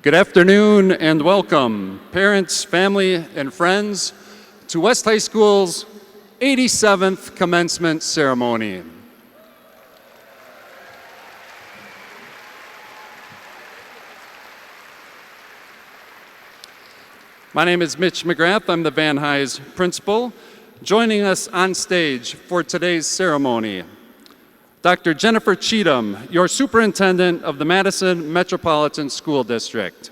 Good afternoon and welcome, parents, family, and friends, to West High School's 87th commencement ceremony. My name is Mitch McGrath. I'm the Van Nuys principal. Joining us on stage for today's ceremony, Dr. Jennifer Cheatham, your superintendent of the Madison Metropolitan School District.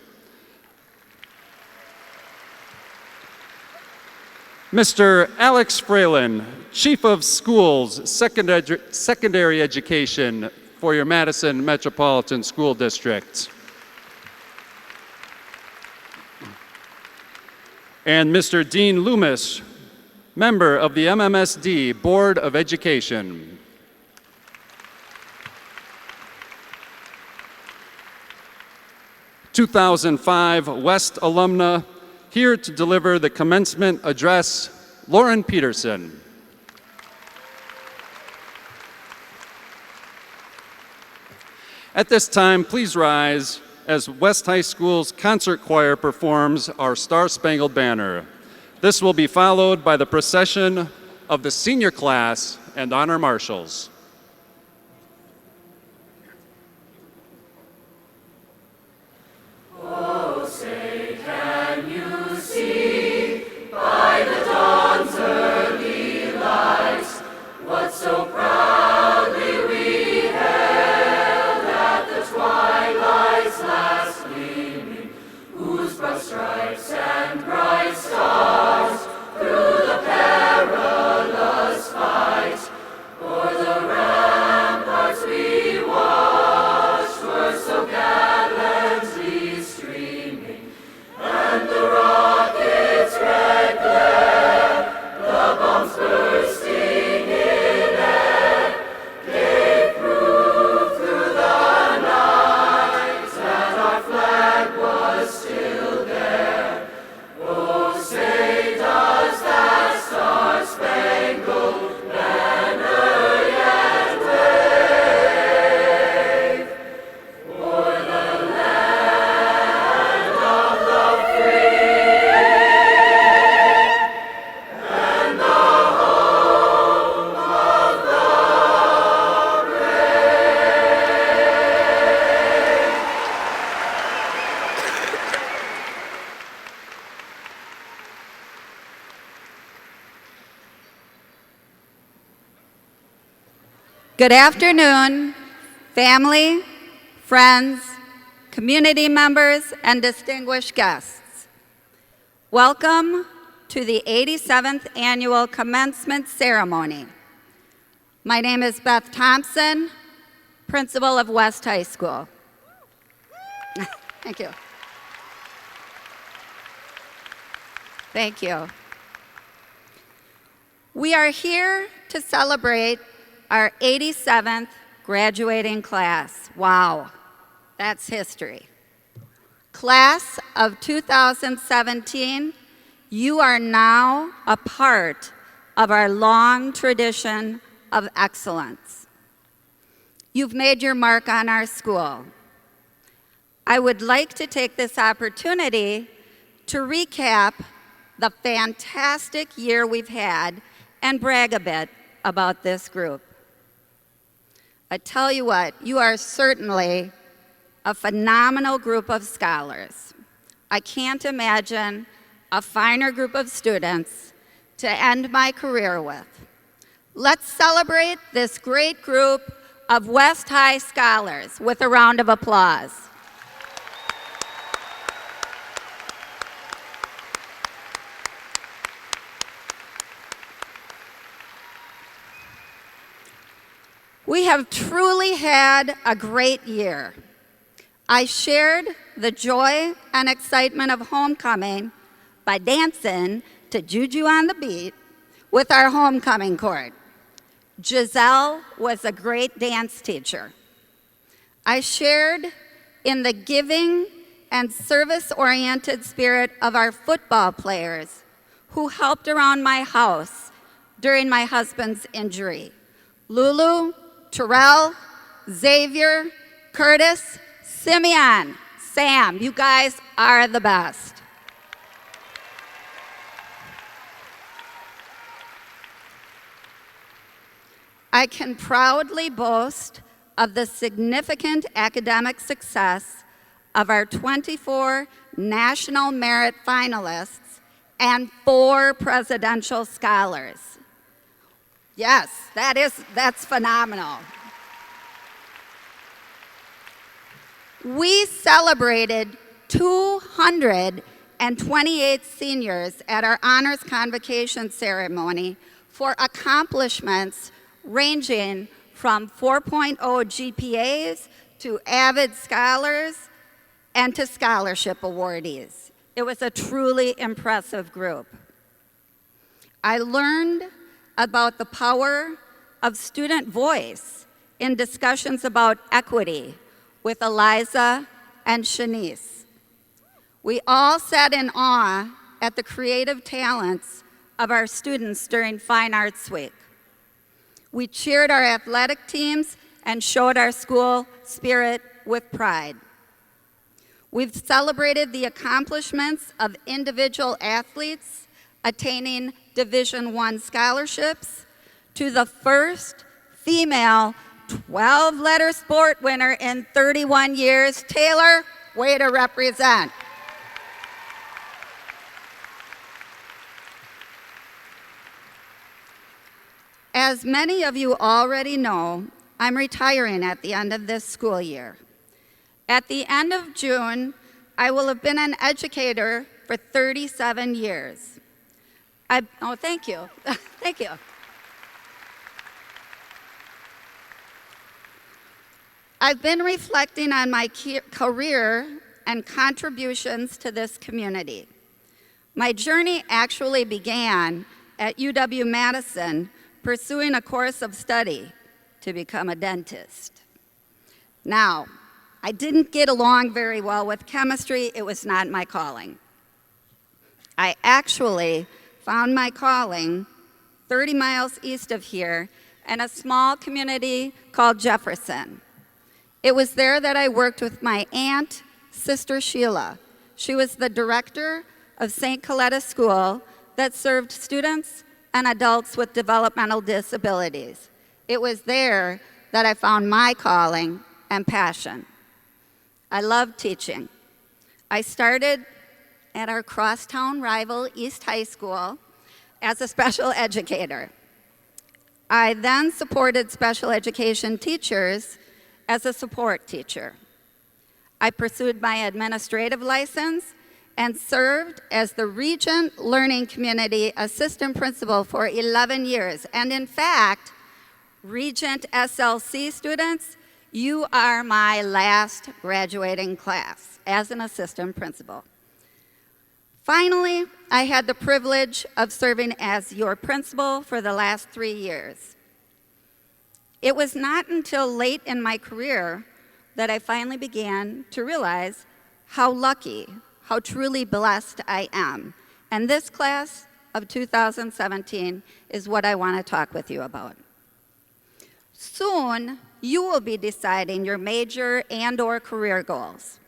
Mr. Alex Fralin, Chief of Schools, Secondary Education for your Madison Metropolitan School District. And Mr. Dean Loomis, member of the MMSD Board of Education. 2005 West alumna, here to deliver the commencement address, Lauren Peterson. At this time, please rise as West High School's concert choir performs our Star-Spangled Banner. This will be followed by the procession of the senior class and honor marshals. Good afternoon, family, friends, community members, and distinguished guests. Welcome to the 87th Annual Commencement Ceremony. My name is Beth Thompson, principal of West High School. Thank you. Thank you. We are here to celebrate our 87th graduating class. Wow, that's history. Class of 2017, you are now a part of our long tradition of excellence. You've made your mark on our school. I would like to take this opportunity to recap the fantastic year we've had and brag a bit about this group. I tell you what, you are certainly a phenomenal group of scholars. I can't imagine a finer group of students to end my career with. Let's celebrate this great group of West High scholars with a round of applause. We have truly had a great year. I shared the joy and excitement of homecoming by dancing to Juju on the Beat with our homecoming court. Giselle was a great dance teacher. I shared in the giving and service-oriented spirit of our football players who helped around my house during my husband's injury. Lulu, Terrell, Xavier, Curtis, Simeon, Sam. You guys are the best. I can proudly boast of the significant academic success of our 24 National Merit finalists and 4 presidential scholars. Yes, that's phenomenal. We celebrated 228 seniors at our honors convocation ceremony for accomplishments ranging from 4.0 GPAs to avid scholars and to scholarship awardees. It was a truly impressive group. I learned about the power of student voice in discussions about equity with Eliza and Shanice. We all sat in awe at the creative talents of our students during Fine Arts Week. We cheered our athletic teams and showed our school spirit with pride. We've celebrated the accomplishments of individual athletes attaining Division I scholarships to the first female 12-letter sport winner in 31 years. Taylor, way to represent. As many of you already know, I'm retiring at the end of this school year. At the end of June, I will have been an educator for 37 years. Oh, thank you. Thank you. I've been reflecting on my career and contributions to this community. My journey actually began at UW-Madison, pursuing a course of study to become a dentist. Now, I didn't get along very well with chemistry. It was not my calling. I actually found my calling 30 miles east of here in a small community called Jefferson. It was there that I worked with my aunt, Sister Sheila. She was the director of St. Coletta School that served students and adults with developmental disabilities. It was there that I found my calling and passion. I love teaching. I started at our crosstown rival, East High School, as a special educator. I then supported special education teachers as a support teacher. I pursued my administrative license and served as the Regent Learning Community Assistant Principal for 11 years. And in fact, Regent SLC students, you are my last graduating class as an assistant principal. Finally, I had the privilege of serving as your principal for the last 3 years. It was not until late in my career that I finally began to realize how lucky, how truly blessed I am. And this class of 2017 is what I want to talk with you about. Soon, you will be deciding your major and/or career goals.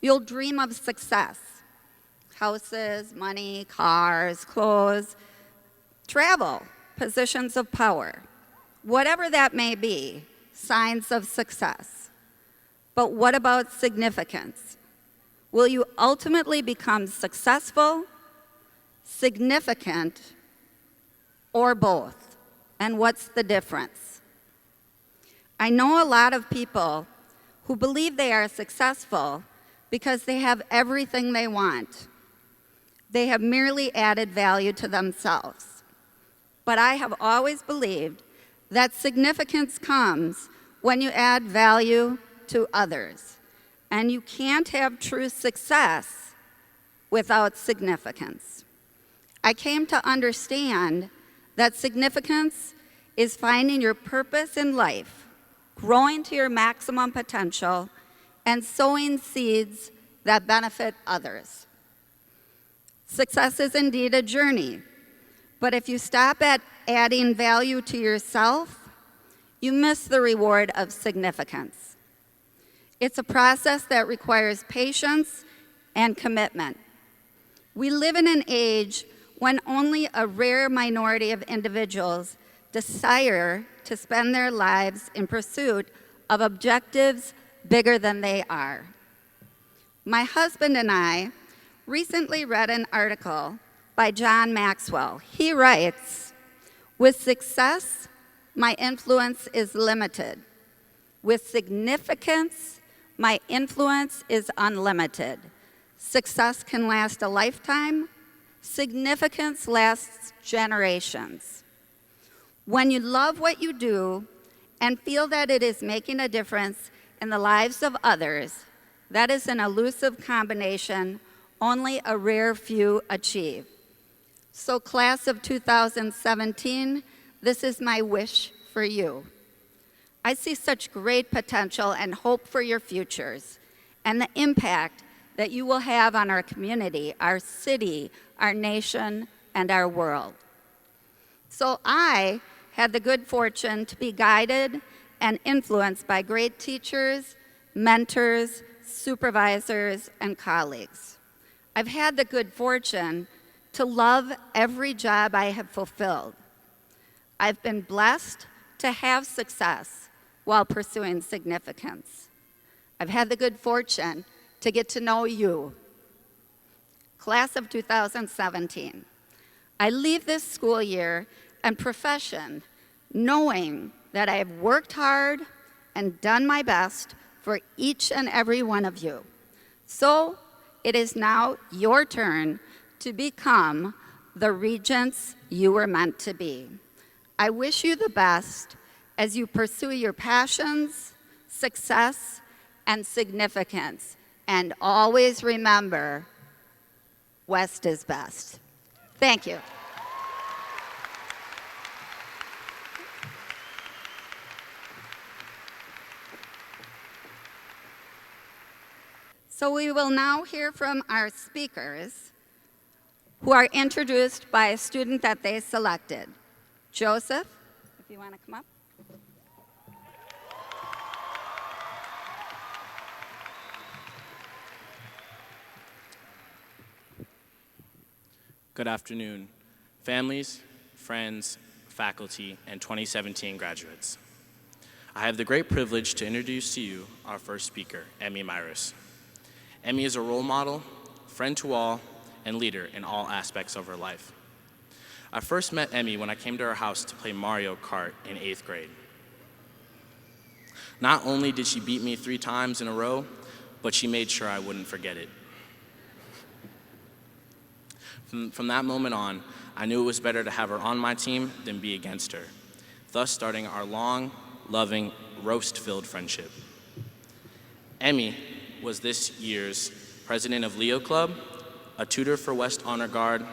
You'll dream of success: houses, money, cars, clothes, travel, positions of power. Whatever that may be, signs of success. But what about significance? Will you ultimately become successful, significant, or both? And what's the difference? I know a lot of people who believe they are successful because they have everything they want. They have merely added value to themselves. But I have always believed that significance comes when you add value to others. And you can't have true success without significance. I came to understand that significance is finding your purpose in life, growing to your maximum potential, and sowing seeds that benefit others. Success is indeed a journey, but if you stop at adding value to yourself, you miss the reward of significance. It's a process that requires patience and commitment. We live in an age when only a rare minority of individuals desire to spend their lives in pursuit of objectives bigger than they are. My husband and I recently read an article by John Maxwell. He writes, "With success, my influence is limited. With significance, my influence is unlimited. Success can last a lifetime. Significance lasts generations." When you love what you do and feel that it is making a difference in the lives of others, that is an elusive combination only a rare few achieve. So class of 2017, this is my wish for you. I see such great potential and hope for your futures and the impact that you will have on our community, our city, our nation, and our world. So I had the good fortune to be guided and influenced by great teachers, mentors, supervisors, and colleagues. I've had the good fortune to love every job I have fulfilled. I've been blessed to have success while pursuing significance. I've had the good fortune to get to know you. Class of 2017. I leave this school year and profession knowing that I have worked hard and done my best for each and every one of you. So it is now your turn to become the regents you were meant to be. I wish you the best as you pursue your passions, success, and significance. And always remember, West is best. Thank you. So we will now hear from our speakers who are introduced by a student that they selected. Joseph, if you want to come up. Good afternoon, families, friends, faculty, and 2017 graduates. I have the great privilege to introduce to you our first speaker, Emmy Myris. Emmy is a role model, friend to all, and leader in all aspects of her life. I first met Emmy when I came to her house to play Mario Kart in 8th grade. Not only did she beat me 3 times in a row, but she made sure I wouldn't forget it. From that moment on, I knew it was better to have her on my team than be against her, thus starting our long, loving, roast-filled friendship. Emmy was this year's president of Leo Club, a tutor for West Honor Guard,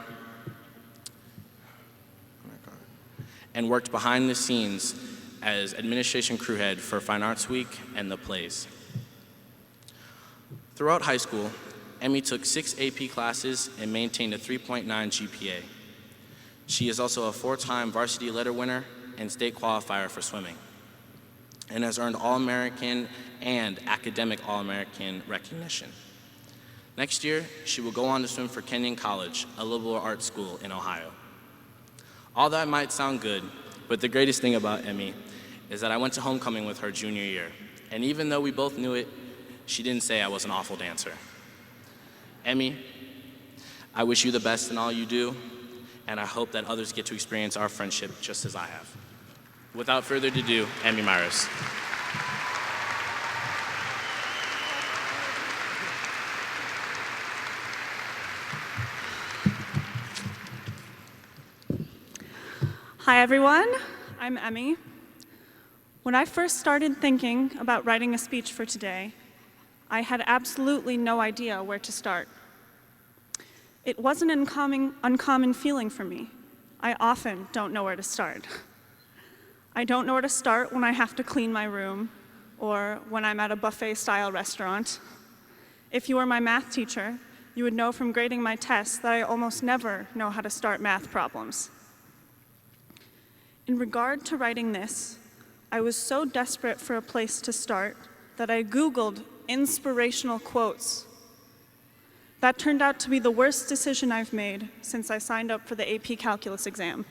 and worked behind the scenes as administration crew head for Fine Arts Week and the plays. Throughout high school, Emmy took 6 AP classes and maintained a 3.9 GPA. She is also a 4-time varsity letter winner and state qualifier for swimming, and has earned All-American and Academic All-American recognition. Next year, she will go on to swim for Kenyon College, a liberal arts school in Ohio. All that might sound good, but the greatest thing about Emmy is that I went to homecoming with her junior year, and even though we both knew it, she didn't say I was an awful dancer. Emmy, I wish you the best in all you do, and I hope that others get to experience our friendship just as I have. Without further ado, Emmy Myris. Hi everyone, I'm Emmy. When I first started thinking about writing a speech for today, I had absolutely no idea where to start. It wasn't an uncommon feeling for me. I often don't know where to start. I don't know where to start when I have to clean my room or when I'm at a buffet-style restaurant. If you were my math teacher, you would know from grading my tests that I almost never know how to start math problems. In regard to writing this, I was so desperate for a place to start that I Googled inspirational quotes. That turned out to be the worst decision I've made since I signed up for the AP Calculus exam.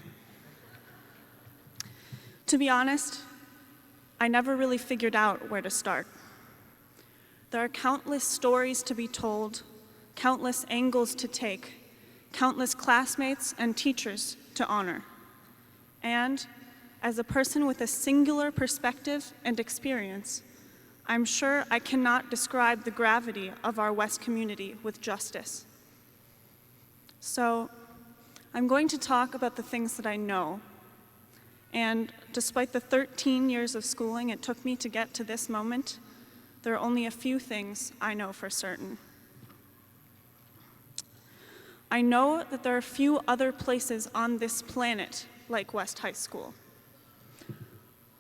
To be honest, I never really figured out where to start. There are countless stories to be told, countless angles to take, countless classmates and teachers to honor. And as a person with a singular perspective and experience, I'm sure I cannot describe the gravity of our West community with justice. So I'm going to talk about the things that I know. And despite the 13 years of schooling it took me to get to this moment, there are only a few things I know for certain. I know that there are few other places on this planet like West High School.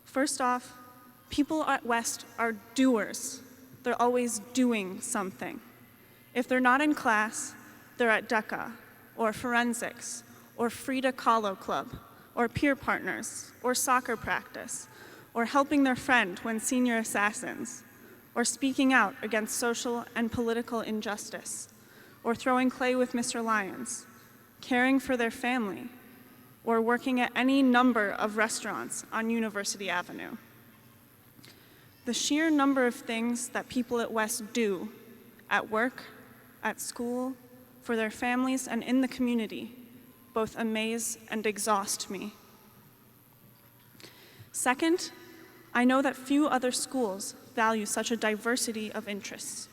First off, people at West are doers. They're always doing something. If they're not in class, they're at DECA, or forensics, or Frida Kahlo Club, or peer partners, or soccer practice, or helping their friend when senior assassins, or speaking out against social and political injustice, or throwing clay with Mr. Lyons, caring for their family, or working at any number of restaurants on University Avenue. The sheer number of things that people at West do, at work, at school, for their families, and in the community, both amaze and exhaust me. Second, I know that few other schools value such a diversity of interests.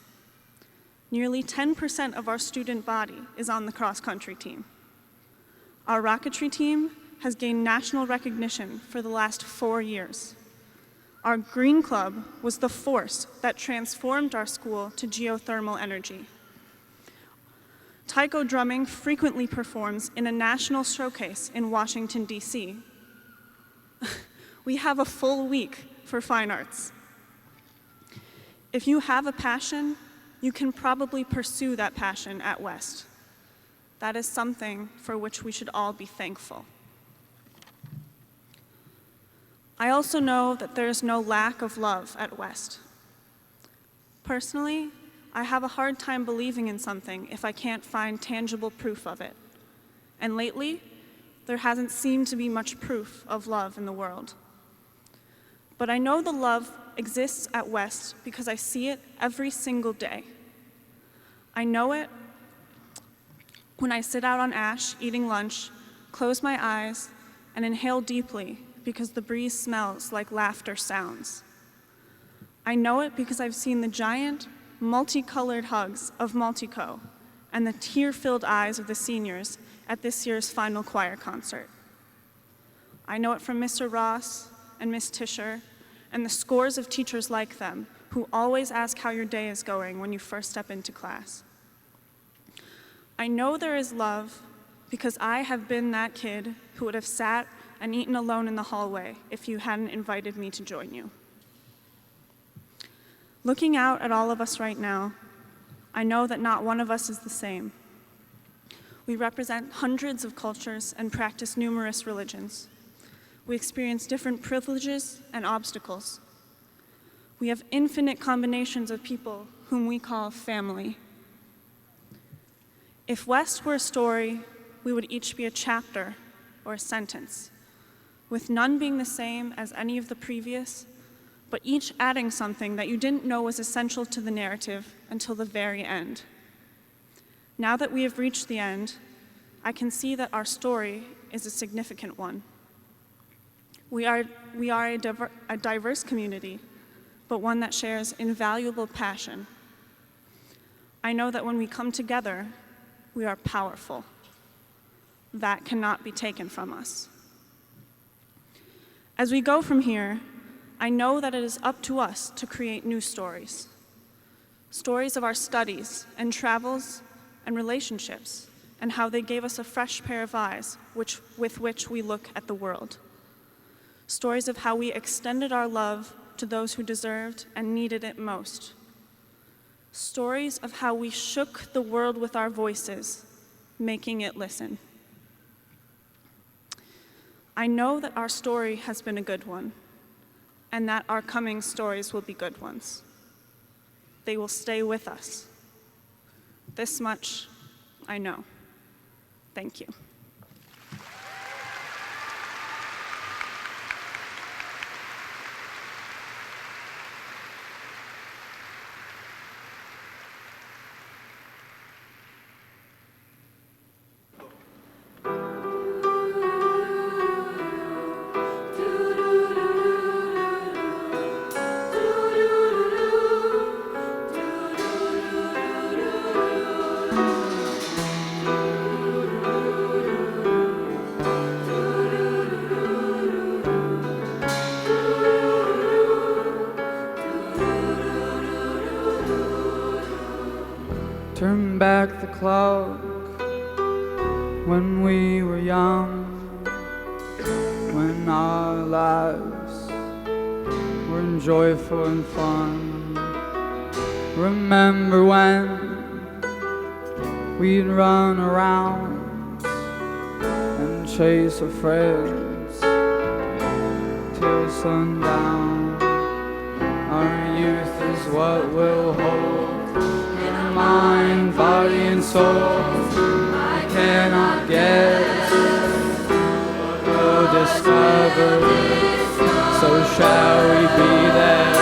Nearly 10% of our student body is on the cross-country team. Our rocketry team has gained national recognition for the last 4 years. Our Green Club was the force that transformed our school to geothermal energy. Taiko drumming frequently performs in a national showcase in Washington, D.C. We have a full week for fine arts. If you have a passion, you can probably pursue that passion at West. That is something for which we should all be thankful. I also know that there is no lack of love at West. Personally, I have a hard time believing in something if I can't find tangible proof of it. And lately, there hasn't seemed to be much proof of love in the world. But I know the love exists at West because I see it every single day. I know it when I sit out on Ash eating lunch, close my eyes, and inhale deeply because the breeze smells like laughter sounds. I know it because I've seen the giant, multicolored hugs of Multico and the tear-filled eyes of the seniors at this year's final choir concert. I know it from Mr. Ross and Miss Tischer and the scores of teachers like them who always ask how your day is going when you first step into class. I know there is love because I have been that kid who would have sat and eaten alone in the hallway if you hadn't invited me to join you. Looking out at all of us right now, I know that not one of us is the same. We represent hundreds of cultures and practice numerous religions. We experience different privileges and obstacles. We have infinite combinations of people whom we call family. If West were a story, we would each be a chapter or a sentence, with none being the same as any of the previous, but each adding something that you didn't know was essential to the narrative until the very end. Now that we have reached the end, I can see that our story is a significant one. We are a diverse community, but one that shares invaluable passion. I know that when we come together, we are powerful. That cannot be taken from us. As we go from here, I know that it is up to us to create new stories. Stories of our studies and travels and relationships, and how they gave us a fresh pair of eyes with which we look at the world. Stories of how we extended our love to those who deserved and needed it most. Stories of how we shook the world with our voices, making it listen. I know that our story has been a good one, and that our coming stories will be good ones. they will stay with us. This much I know. Thank you. Turn back the clock when we were young, when our lives were joyful and fun. Remember when we'd run around and chase our friends till sundown. Our youth is what we'll hold, mind, body, and soul. I cannot guess what we'll discover. So shall we be there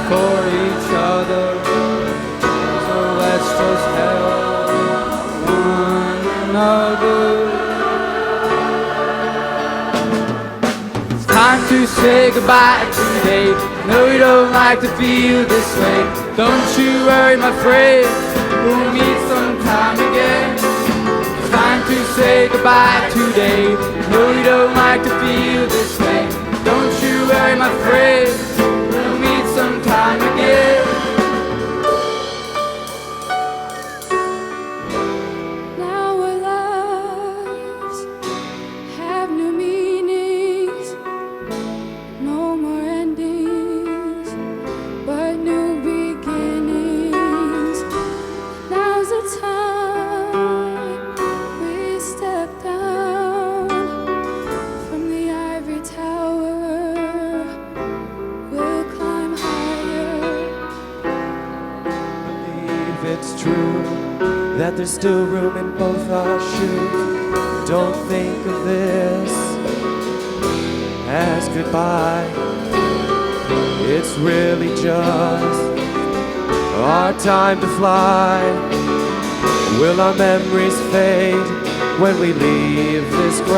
for each other? So let's just help one another. It's time to say goodbye today. No, we don't like to feel this way. Don't you worry, my friend, we'll meet sometime again. It's time to say goodbye today. No, we don't like to feel this way. Don't you worry, my friend, we'll meet sometime again. Now our lives have new meanings, no more endings, but new beginnings. Now's the time we step down from the ivory tower. We'll climb higher. Believe it's true that there's still room in both our shoes. Don't think of this as goodbye. It's really just our time to fly. Will our memories fade when we leave this ground?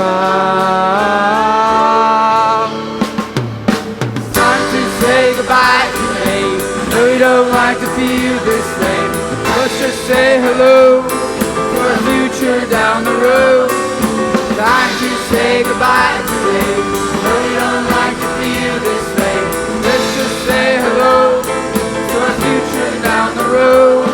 It's time to say goodbye today. No, we don't like to feel this way. Let's just say hello for a future down the road. Time to say goodbye today. No, we don't like to feel this way. Let's just say hello for a future down the road.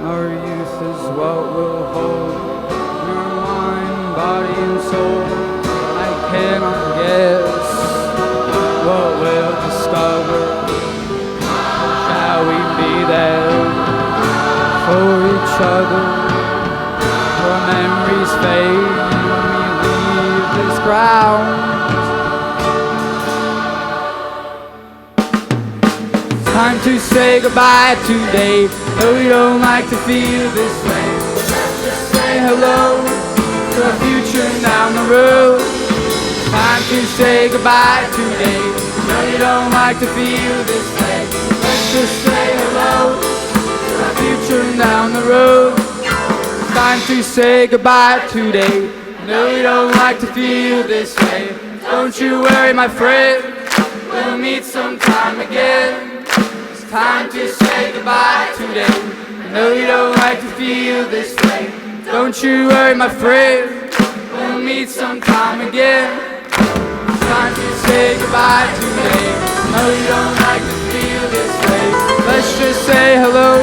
Our youth is what we'll hold, your mind, body, and soul. I cannot guess what we'll discover. Shall we be there for each other? Our memories fade when we leave this ground. Time to say goodbye today. No, we don't like to feel this way. Let's just say hello to a future down the road. Time to say goodbye today. No, you don't like to feel this way. Let's just say hello to a future down the road. Time to say goodbye today. No, we don't like to feel this way. Don't you worry, my friend, we'll meet sometime again. Time to say goodbye today. No, you don't like to feel this way. Don't you worry, my friend, we'll meet sometime again. Time to say goodbye today. No, you don't like to feel this way. Let's just say hello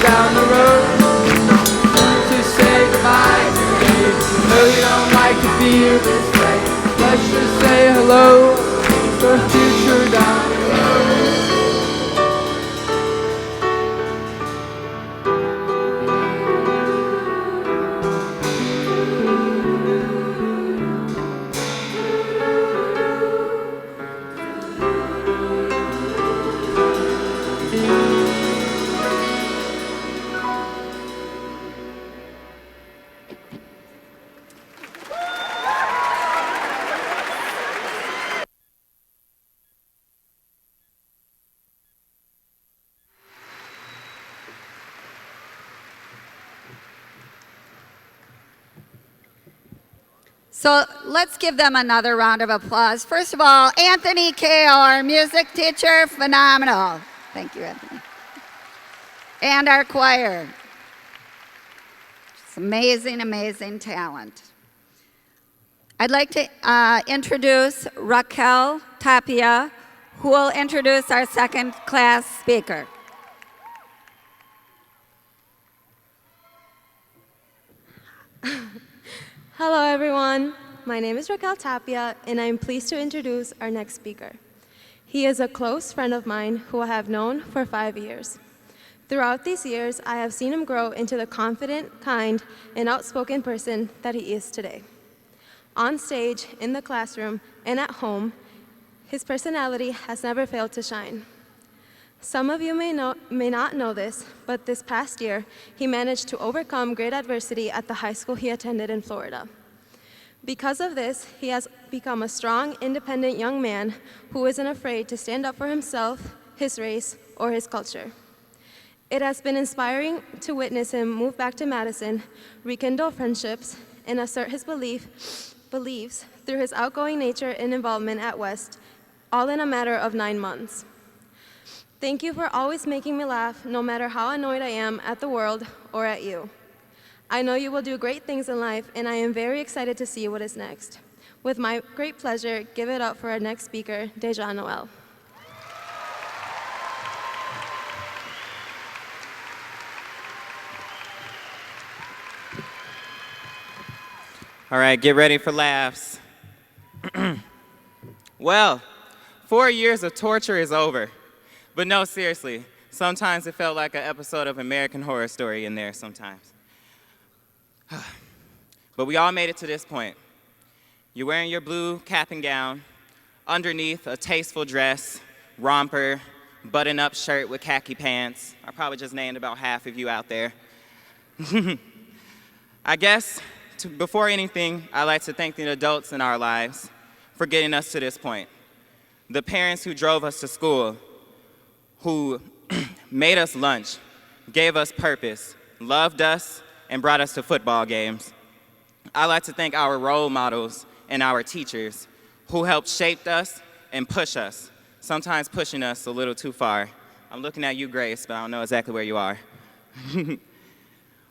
down the road. Let's just say goodbye today. No, you don't like to feel this way. Let's just say hello to the future down the road. So let's give them another round of applause. First of all, Anthony Kao, our music teacher, phenomenal. Thank you, Anthony. And our choir. It's amazing, amazing talent. I'd like to introduce Raquel Tapia, who will introduce our second class speaker. Hello, everyone. My name is Raquel Tapia, and I'm pleased to introduce our next speaker. He is a close friend of mine who I have known for 5 years. Throughout these years, I have seen him grow into the confident, kind, and outspoken person that he is today. On stage, in the classroom, and at home, his personality has never failed to shine. Some of you may not know this, but this past year, he managed to overcome great adversity at the high school he attended in Florida. Because of this, he has become a strong, independent young man who isn't afraid to stand up for himself, his race, or his culture. It has been inspiring to witness him move back to Madison, rekindle friendships, and assert his beliefs through his outgoing nature and involvement at West, all in a matter of 9 months. Thank you for always making me laugh, no matter how annoyed I am at the world or at you. I know you will do great things in life, and I am very excited to see what is next. With my great pleasure, give it up for our next speaker, Dejan Noel. All right, get ready for laughs. Well, 4 years of torture is over. But no, seriously, sometimes it felt like an episode of American Horror Story in there sometimes. But we all made it to this point. You're wearing your blue cap and gown, underneath a tasteful dress, romper, button-up shirt with khaki pants. I probably just named about half of you out there. I guess, before anything, I'd like to thank the adults in our lives for getting us to this point. The parents who drove us to school, who made us lunch, gave us purpose, loved us, and brought us to football games. I'd like to thank our role models and our teachers who helped shape us and push us, sometimes pushing us a little too far. I'm looking at you, Grace, but I don't know exactly where you are.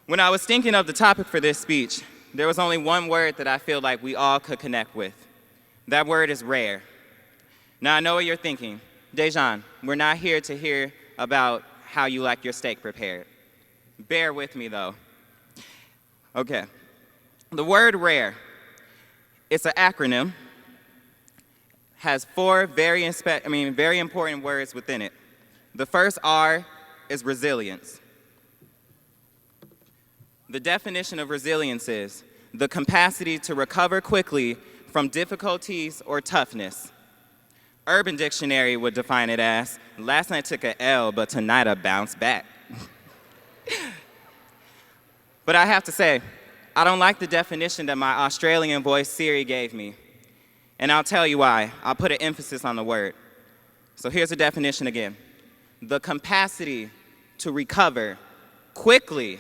When I was thinking of the topic for this speech, there was only one word that I feel like we all could connect with. That word is rare. Now, I know what you're thinking. Dejan, we're not here to hear about how you like your steak prepared. Bear with me, though. Okay. The word rare, it's an acronym, has 4 very important words within it. The first R is resilience. The definition of resilience is the capacity to recover quickly from difficulties or toughness. Urban Dictionary would define it as, last night took an L, but tonight I bounced back. But I have to say, I don't like the definition that my Australian voice Siri gave me. And I'll tell you why. I'll put an emphasis on the word. So here's the definition again. The capacity to recover quickly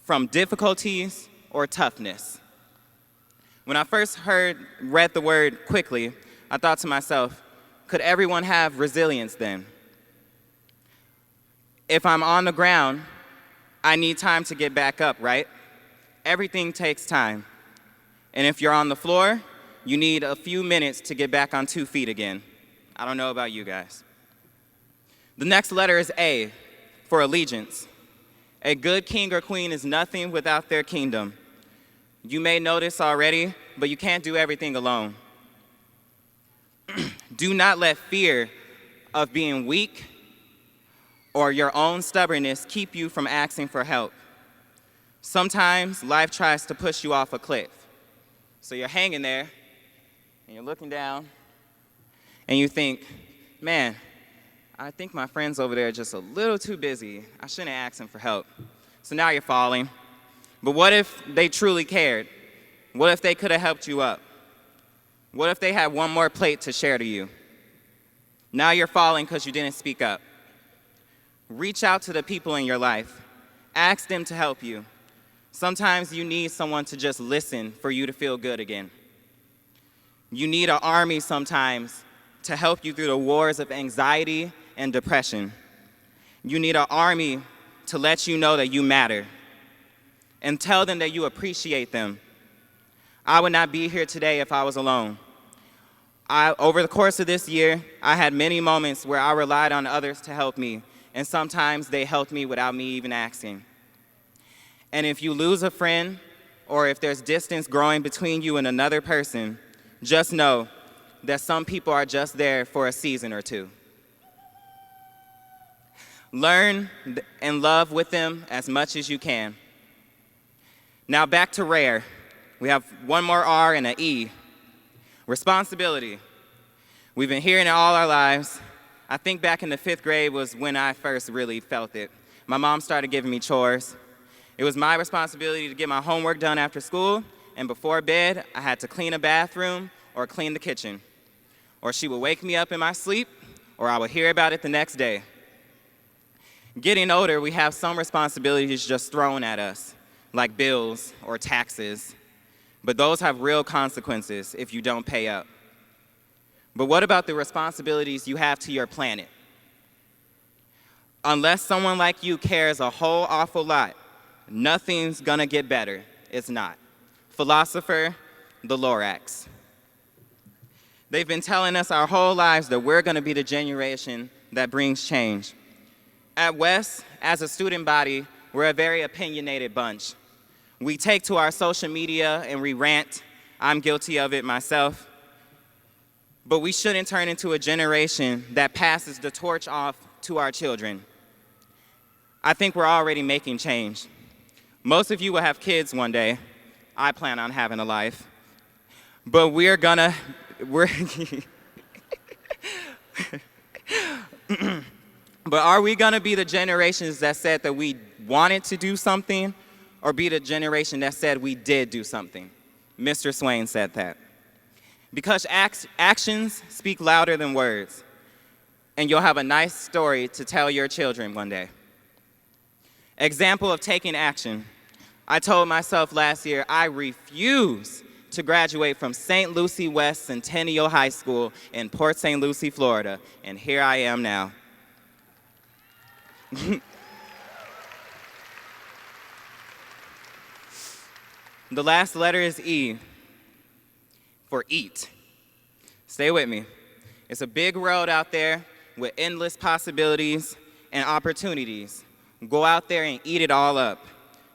from difficulties or toughness. When I first read the word quickly, I thought to myself, could everyone have resilience then? If I'm on the ground, I need time to get back up, right? Everything takes time. And if you're on the floor, you need a few minutes to get back on 2 feet again. I don't know about you guys. The next letter is A, for allegiance. A good king or queen is nothing without their kingdom. You may know this already, but you can't do everything alone. Do not let fear of being weak or your own stubbornness keep you from asking for help. Sometimes life tries to push you off a cliff. So you're hanging there, and you're looking down, and you think, man, I think my friends over there are just a little too busy. I shouldn't ask them for help. So now you're falling. But what if they truly cared? What if they could have helped you up? What if they had one more plate to share to you? Now you're falling because you didn't speak up. Reach out to the people in your life. Ask them to help you. Sometimes you need someone to just listen for you to feel good again. You need an army sometimes to help you through the wars of anxiety and depression. You need an army to let you know that you matter and tell them that you appreciate them. I would not be here today if I was alone. Over the course of this year, I had many moments where I relied on others to help me, and sometimes they helped me without me even asking. And if you lose a friend, or if there's distance growing between you and another person, just know that some people are just there for a season or two. Learn and love with them as much as you can. Now back to RARE. We have one more R and an E. Responsibility. We've been hearing it all our lives. I think back in the 5th grade was when I first really felt it. My mom started giving me chores. It was my responsibility to get my homework done after school, and before bed, I had to clean a bathroom or clean the kitchen. Or she would wake me up in my sleep, or I would hear about it the next day. Getting older, we have some responsibilities just thrown at us, like bills or taxes. But those have real consequences if you don't pay up. But what about the responsibilities you have to your planet? Unless someone like you cares a whole awful lot, nothing's gonna get better. It's not. Philosopher, the Lorax. They've been telling us our whole lives that we're gonna be the generation that brings change. At West, as a student body, we're a very opinionated bunch. We take to our social media and we rant. I'm guilty of it myself. But we shouldn't turn into a generation that passes the torch off to our children. I think we're already making change. Most of you will have kids one day. I plan on having a life. But But are we gonna be the generations that said that we wanted to do something, or be the generation that said we did do something? Mr. Swain said that. Because actions speak louder than words, and you'll have a nice story to tell your children one day. Example of taking action. I told myself last year I refuse to graduate from St. Lucie West Centennial High School in Port St. Lucie, Florida, and here I am now. The last letter is E, for eat. Stay with me. It's a big world out there with endless possibilities and opportunities. Go out there and eat it all up.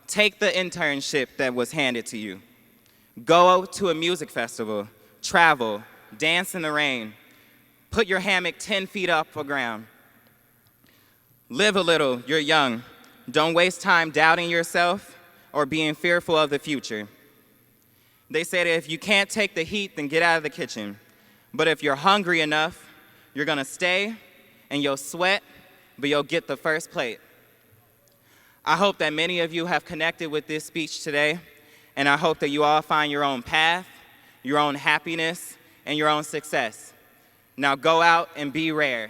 Take the internship that was handed to you. Go to a music festival, travel, dance in the rain. Put your hammock 10 feet off the ground. Live a little, you're young. Don't waste time doubting yourself or being fearful of the future. They say that if you can't take the heat, then get out of the kitchen. But if you're hungry enough, you're gonna stay and you'll sweat, but you'll get the first plate. I hope that many of you have connected with this speech today, and I hope that you all find your own path, your own happiness, and your own success. Now go out and be rare.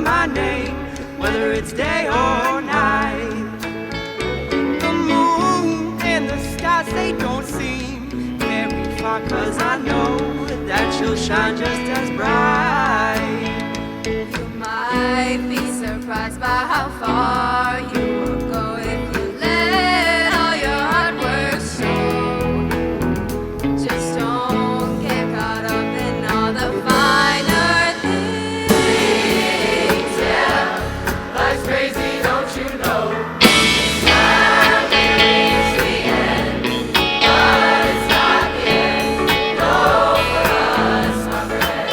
my name, whether it's day or night. The moon and the stars, they don't seem very far, 'cause I know that you'll shine just as bright. You might be surprised by how far you will go if you let all your hard work show. Just don't get caught up in all the finer things. Yeah, life's crazy, don't you know? It's time we reach the end, but it's not the end. Go for us, my friend.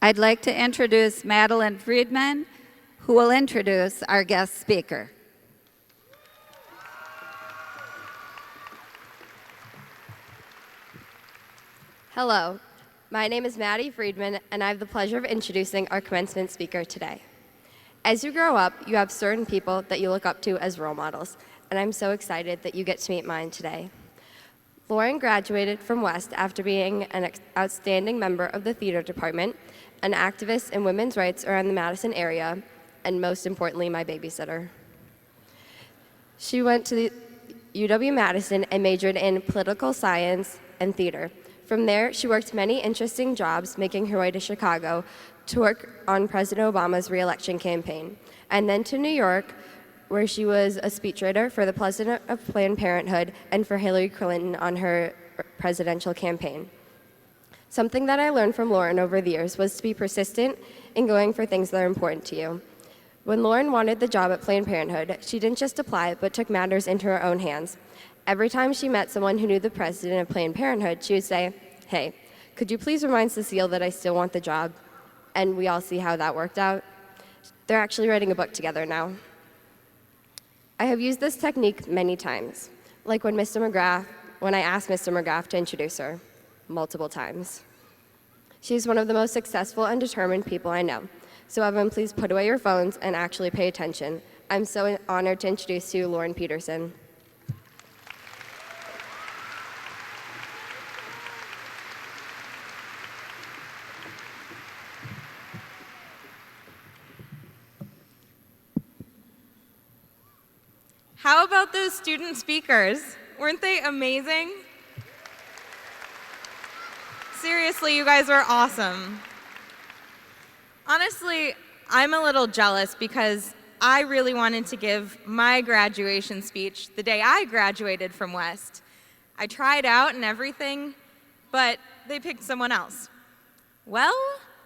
I'd like to introduce Madeline Friedman, who will introduce our guest speaker. Hello, my name is Maddie Friedman, and I have the pleasure of introducing our commencement speaker today. As you grow up, you have certain people that you look up to as role models, and I'm so excited that you get to meet mine today. Lauren graduated from West after being an outstanding member of the theater department, an activist in women's rights around the Madison area, and most importantly, my babysitter. She went to the UW-Madison and majored in political science and theater. From there, she worked many interesting jobs, making her way to Chicago to work on President Obama's re-election campaign, and then to New York, where she was a speechwriter for the president of Planned Parenthood and for Hillary Clinton on her presidential campaign. Something that I learned from Lauren over the years was to be persistent in going for things that are important to you. When Lauren wanted the job at Planned Parenthood, she didn't just apply, but took matters into her own hands. Every time she met someone who knew the president of Planned Parenthood, she would say, "Hey, could you please remind Cecile that I still want the job?" And we all see how that worked out. They're actually writing a book together now. I have used this technique many times, like when I asked Mr. McGrath to introduce her, multiple times. She's one of the most successful and determined people I know. So everyone, please put away your phones and actually pay attention. I'm so honored to introduce to you Lauren Peterson. How about those student speakers? Weren't they amazing? Seriously, you guys were awesome. Honestly, I'm a little jealous because I really wanted to give my graduation speech the day I graduated from West. I tried out and everything, but they picked someone else. Well,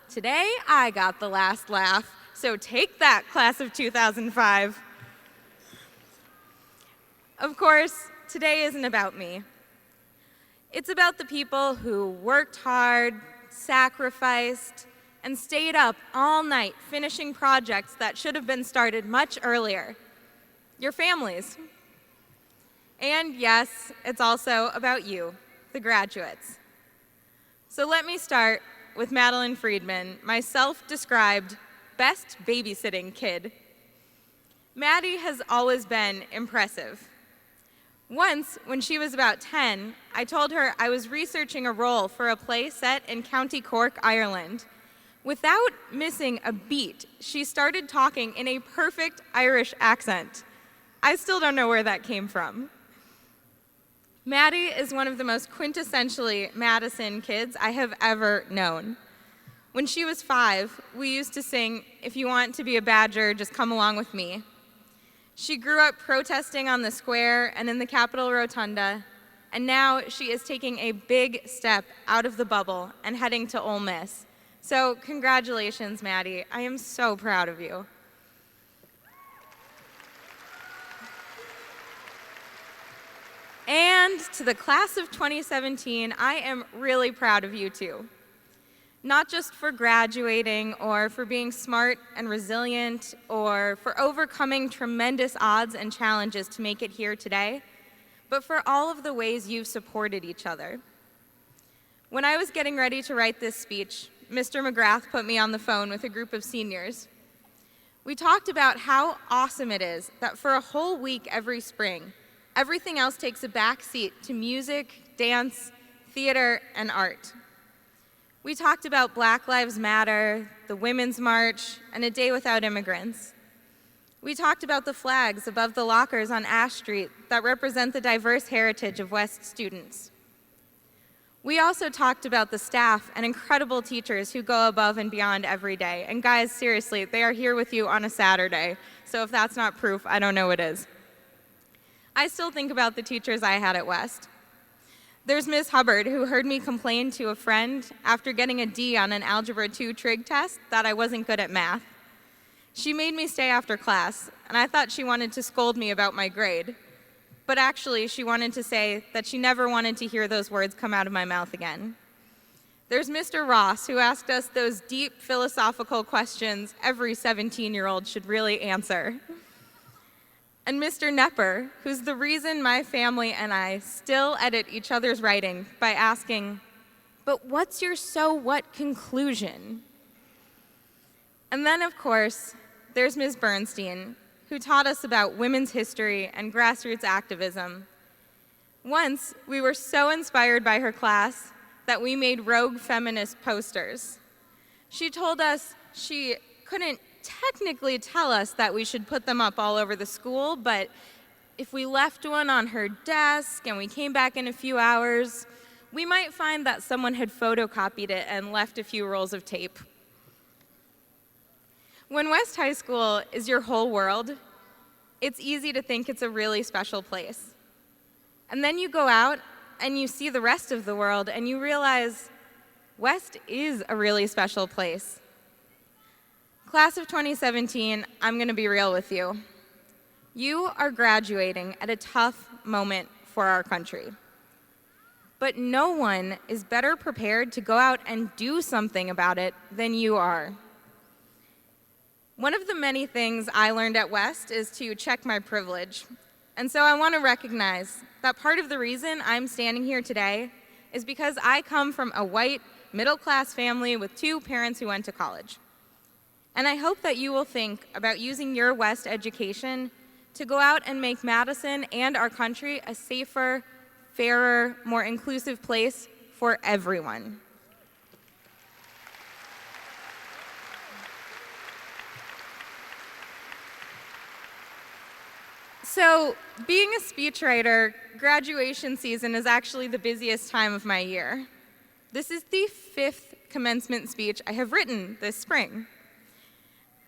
today I got the last laugh, so take that, class of 2005. Of course, today isn't about me. It's about the people who worked hard, sacrificed, and stayed up all night finishing projects that should have been started much earlier. Your families. And yes, it's also about you, the graduates. So let me start with Madeline Friedman, my self-described best babysitting kid. Maddie has always been impressive. Once, when she was about 10, I told her I was researching a role for a play set in County Cork, Ireland. Without missing a beat, she started talking in a perfect Irish accent. I still don't know where that came from. Maddie is one of the most quintessentially Madison kids I have ever known. When she was 5, we used to sing, "If you want to be a badger, just come along with me." She grew up protesting on the square and in the Capitol Rotunda, and now she is taking a big step out of the bubble and heading to Ole Miss. So congratulations, Maddie. I am so proud of you. And to the class of 2017, I am really proud of you too. Not just for graduating or for being smart and resilient or for overcoming tremendous odds and challenges to make it here today, but for all of the ways you've supported each other. When I was getting ready to write this speech, Mr. McGrath put me on the phone with a group of seniors. We talked about how awesome it is that for a whole week every spring, everything else takes a back seat to music, dance, theater, and art. We talked about Black Lives Matter, the Women's March, and a day without immigrants. We talked about the flags above the lockers on Ash Street that represent the diverse heritage of West students. We also talked about the staff and incredible teachers who go above and beyond every day. And guys, seriously, they are here with you on a Saturday. So if that's not proof, I don't know what is. I still think about the teachers I had at West. There's Ms. Hubbard, who heard me complain to a friend after getting a D on an Algebra 2 trig test that I wasn't good at math. She made me stay after class, and I thought she wanted to scold me about my grade. But actually, she wanted to say that she never wanted to hear those words come out of my mouth again. There's Mr. Ross, who asked us those deep philosophical questions every 17-year-old should really answer. And Mr. Nepper, who's the reason my family and I still edit each other's writing by asking, "But what's your so what conclusion?" And then, of course, there's Ms. Bernstein, who taught us about women's history and grassroots activism. Once, we were so inspired by her class that we made rogue feminist posters. She told us she couldn't technically tell us that we should put them up all over the school, but if we left one on her desk and we came back in a few hours, we might find that someone had photocopied it and left a few rolls of tape. When West High School is your whole world, it's easy to think it's a really special place. And then you go out and you see the rest of the world and you realize West is a really special place. Class of 2017, I'm going to be real with you. You are graduating at a tough moment for our country. But no one is better prepared to go out and do something about it than you are. One of the many things I learned at West is to check my privilege. And so I want to recognize that part of the reason I'm standing here today is because I come from a white, middle-class family with 2 parents who went to college. And I hope that you will think about using your West education to go out and make Madison and our country a safer, fairer, more inclusive place for everyone. So, being a speechwriter, graduation season is actually the busiest time of my year. This is the 5th commencement speech I have written this spring.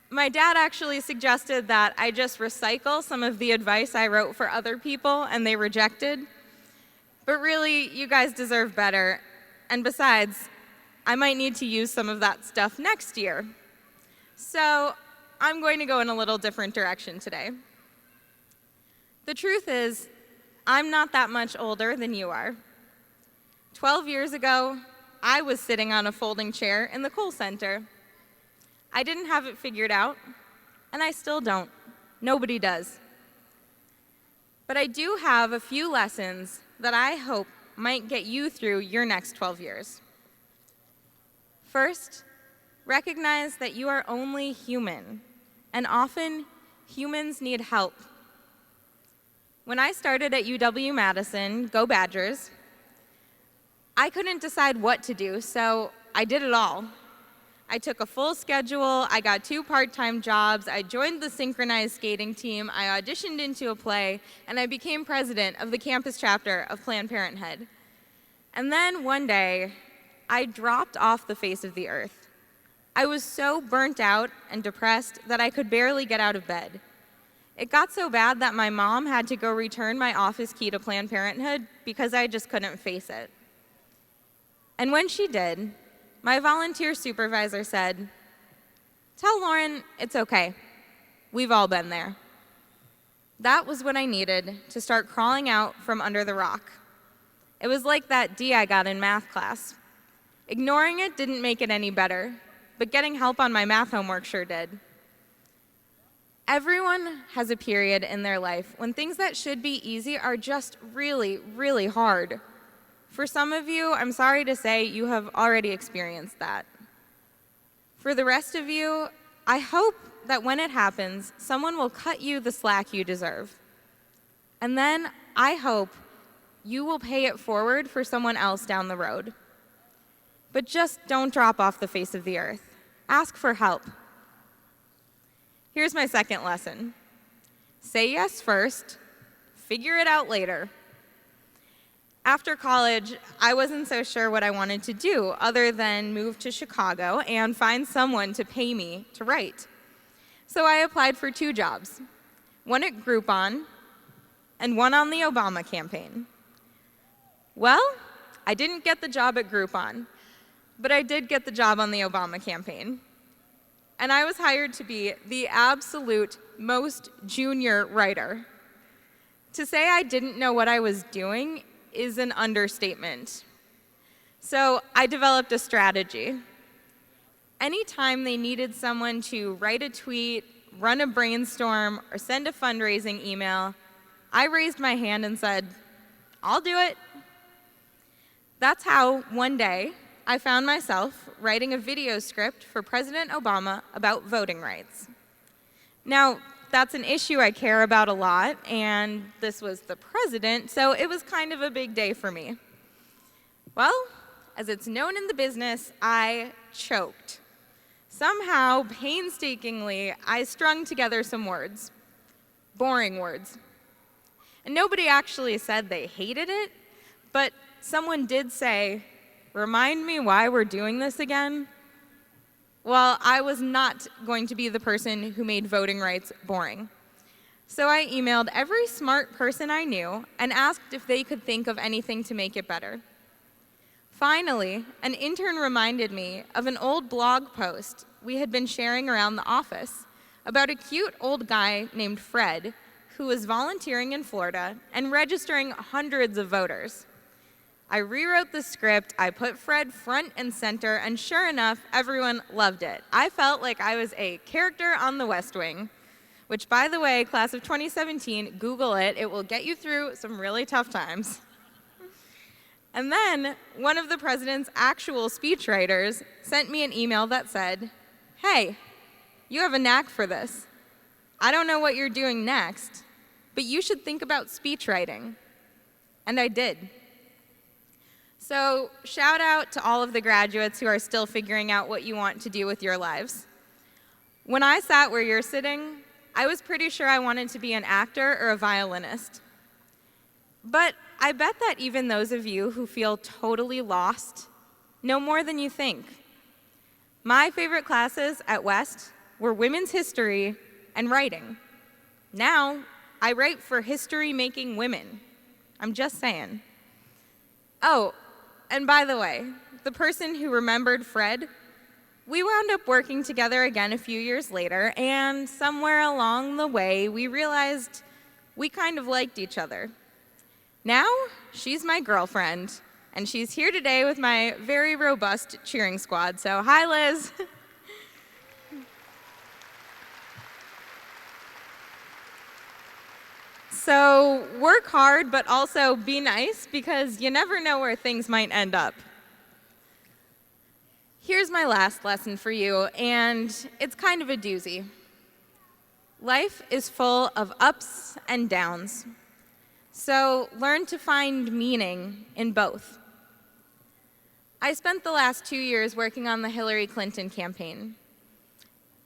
My dad actually suggested that I just recycle some of the advice I wrote for other people and they rejected. But really, you guys deserve better. And besides, I might need to use some of that stuff next year. So I'm going to go in a little different direction today. The truth is, I'm not that much older than you are. 12 years ago, I was sitting on a folding chair in the Kohl Center. I didn't have it figured out, and I still don't. Nobody does. But I do have a few lessons that I hope might get you through your next 12 years. First, recognize that you are only human, and often humans need help. When I started at UW-Madison, go Badgers, I couldn't decide what to do, so I did it all. I took a full schedule, I got 2 part-time jobs, I joined the synchronized skating team, I auditioned into a play, and I became president of the campus chapter of Planned Parenthood. And then one day, I dropped off the face of the earth. I was so burnt out and depressed that I could barely get out of bed. It got so bad that my mom had to go return my office key to Planned Parenthood because I just couldn't face it. And when she did, my volunteer supervisor said, "Tell Lauren it's okay. We've all been there." That was what I needed to start crawling out from under the rock. It was like that D I got in math class. Ignoring it didn't make it any better, but getting help on my math homework sure did. Everyone has a period in their life when things that should be easy are just really, really hard. For some of you, I'm sorry to say, you have already experienced that. For the rest of you, I hope that when it happens, someone will cut you the slack you deserve. And then I hope you will pay it forward for someone else down the road. But just don't drop off the face of the earth. Ask for help. Here's my second lesson. Say yes first, figure it out later. After college, I wasn't so sure what I wanted to do other than move to Chicago and find someone to pay me to write. So I applied for 2 jobs, one at Groupon and one on the Obama campaign. Well, I didn't get the job at Groupon, but I did get the job on the Obama campaign. And I was hired to be the absolute most junior writer. To say I didn't know what I was doing is an understatement. So I developed a strategy. Anytime they needed someone to write a tweet, run a brainstorm, or send a fundraising email, I raised my hand and said, I'll do it. That's how one day I found myself writing a video script for President Obama about voting rights. Now, that's an issue I care about a lot, and this was the president, so it was kind of a big day for me. Well, as it's known in the business, I choked. Somehow, painstakingly, I strung together some words. Boring words. And nobody actually said they hated it, but someone did say, "Remind me why we're doing this again?" Well, I was not going to be the person who made voting rights boring. So I emailed every smart person I knew and asked if they could think of anything to make it better. Finally, an intern reminded me of an old blog post we had been sharing around the office about a cute old guy named Fred who was volunteering in Florida and registering hundreds of voters. I rewrote the script, I put Fred front and center, and sure enough, everyone loved it. I felt like I was a character on The West Wing, which, by the way, class of 2017, Google it. It will get you through some really tough times. And then one of the president's actual speechwriters sent me an email that said, "Hey, you have a knack for this. I don't know what you're doing next, but you should think about speech writing." And I did. So shout out to all of the graduates who are still figuring out what you want to do with your lives. When I sat where you're sitting, I was pretty sure I wanted to be an actor or a violinist. But I bet that even those of you who feel totally lost know more than you think. My favorite classes at West were women's history and writing. Now, I write for history-making women. I'm just saying. Oh, and by the way, the person who remembered Fred, we wound up working together again a few years later, and somewhere along the way, we realized we kind of liked each other. Now, she's my girlfriend, and she's here today with my very robust cheering squad. So, hi, Liz. So, work hard, but also be nice, because you never know where things might end up. Here's my last lesson for you, and it's kind of a doozy. Life is full of ups and downs. So learn to find meaning in both. I spent the last 2 years working on the Hillary Clinton campaign.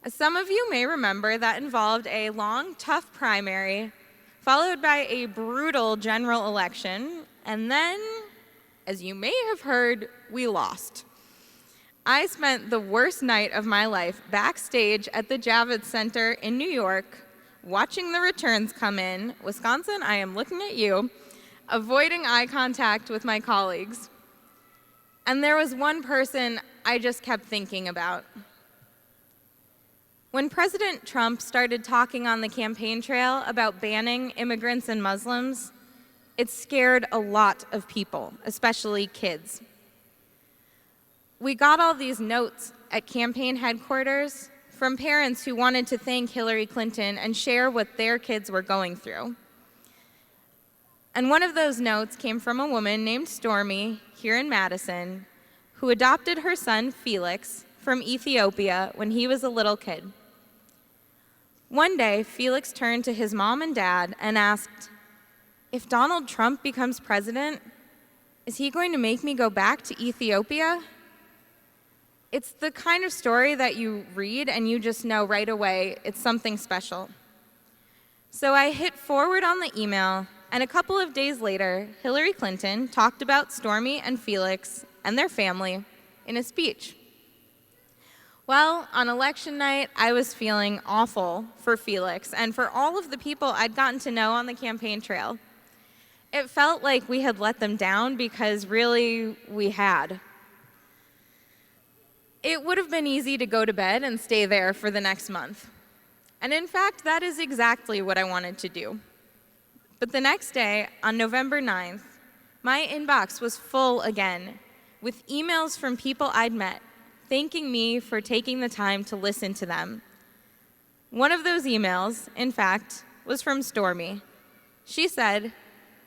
As some of you may remember, that involved a long, tough primary, followed by a brutal general election, and then, as you may have heard, we lost. I spent the worst night of my life backstage at the Javits Center in New York, watching the returns come in. Wisconsin, I am looking at you, avoiding eye contact with my colleagues. And there was one person I just kept thinking about. When President Trump started talking on the campaign trail about banning immigrants and Muslims, it scared a lot of people, especially kids. We got all these notes at campaign headquarters from parents who wanted to thank Hillary Clinton and share what their kids were going through. And one of those notes came from a woman named Stormy here in Madison, who adopted her son Felix from Ethiopia when he was a little kid. One day, Felix turned to his mom and dad and asked, "If Donald Trump becomes president, is he going to make me go back to Ethiopia?" It's the kind of story that you read and you just know right away it's something special. So I hit forward on the email, and a couple of days later, Hillary Clinton talked about Stormy and Felix and their family in a speech. Well, on election night, I was feeling awful for Felix and for all of the people I'd gotten to know on the campaign trail. It felt like we had let them down because really we had. It would have been easy to go to bed and stay there for the next month. And in fact, that is exactly what I wanted to do. But the next day, on November 9th, my inbox was full again with emails from people I'd met thanking me for taking the time to listen to them. One of those emails, in fact, was from Stormy. She said,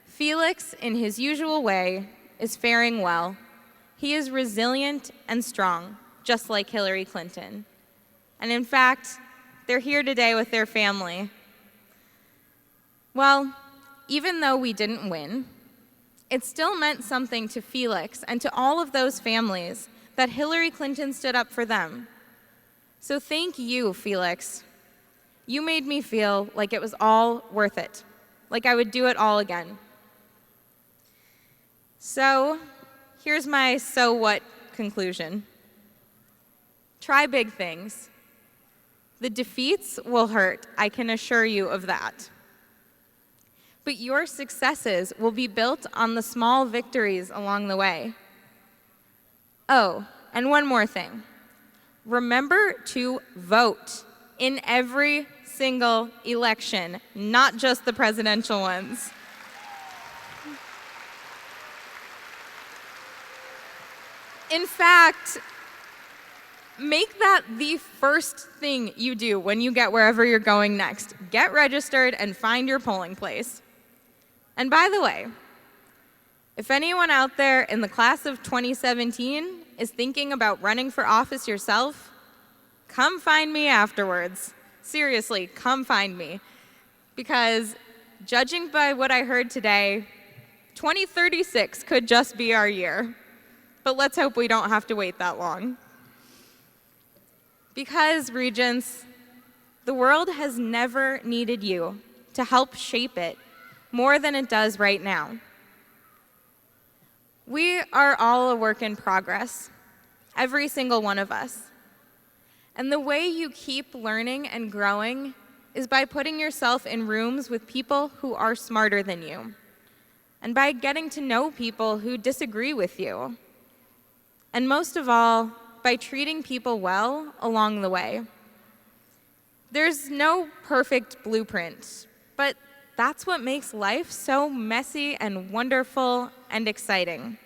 "Felix, in his usual way, is faring well. He is resilient and strong, just like Hillary Clinton. And in fact, they're here today with their family." Well, even though we didn't win, it still meant something to Felix and to all of those families that Hillary Clinton stood up for them. So thank you, Felix. You made me feel like it was all worth it, like I would do it all again. So here's my so what conclusion. Try big things. The defeats will hurt, I can assure you of that. But your successes will be built on the small victories along the way. Oh, and one more thing. Remember to vote in every single election, not just the presidential ones. In fact, make that the first thing you do when you get wherever you're going next. Get registered and find your polling place. And by the way, if anyone out there in the class of 2017 is thinking about running for office yourself, come find me afterwards. Seriously, come find me. Because judging by what I heard today, 2036 could just be our year. But let's hope we don't have to wait that long. Because, Regents, the world has never needed you to help shape it more than it does right now. We are all a work in progress, every single one of us. And the way you keep learning and growing is by putting yourself in rooms with people who are smarter than you, and by getting to know people who disagree with you. And most of all, by treating people well along the way. There's no perfect blueprint, but that's what makes life so messy and wonderful and exciting.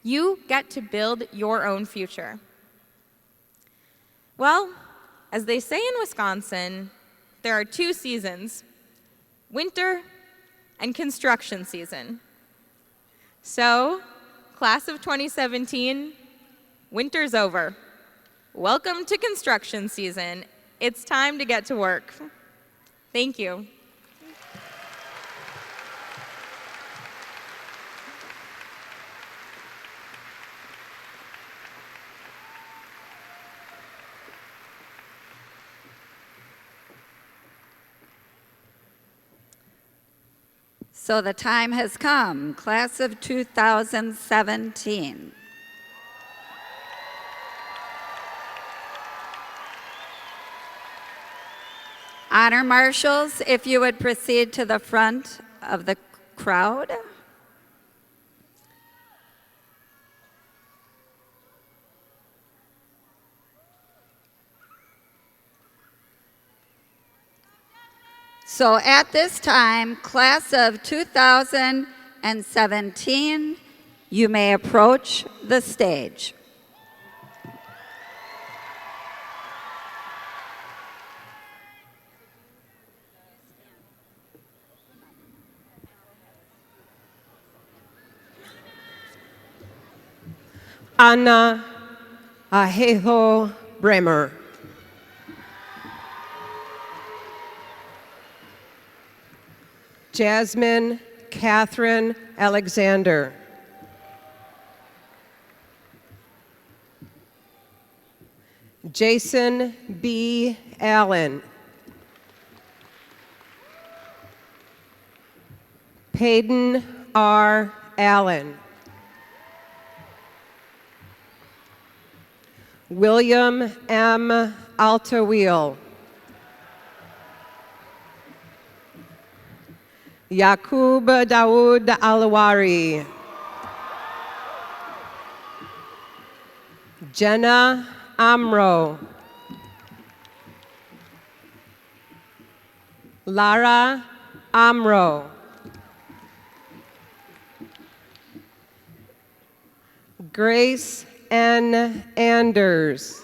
You get to build your own future. Well, as they say in Wisconsin, there are two seasons, winter and construction season. So, class of 2017, winter's over. Welcome to construction season. It's time to get to work. Thank you. So the time has come, class of 2017. Honor marshals, if you would proceed to the front of the crowd. So at this time, class of 2017, you may approach the stage. Anna Ahejo Bremer. Jasmine Catherine Alexander. Jason B. Allen. Peyton R. Allen. William M. Altawil. Yaqub Dawood Alawari. Jenna Amro. Lara Amro. Grace N. Anders.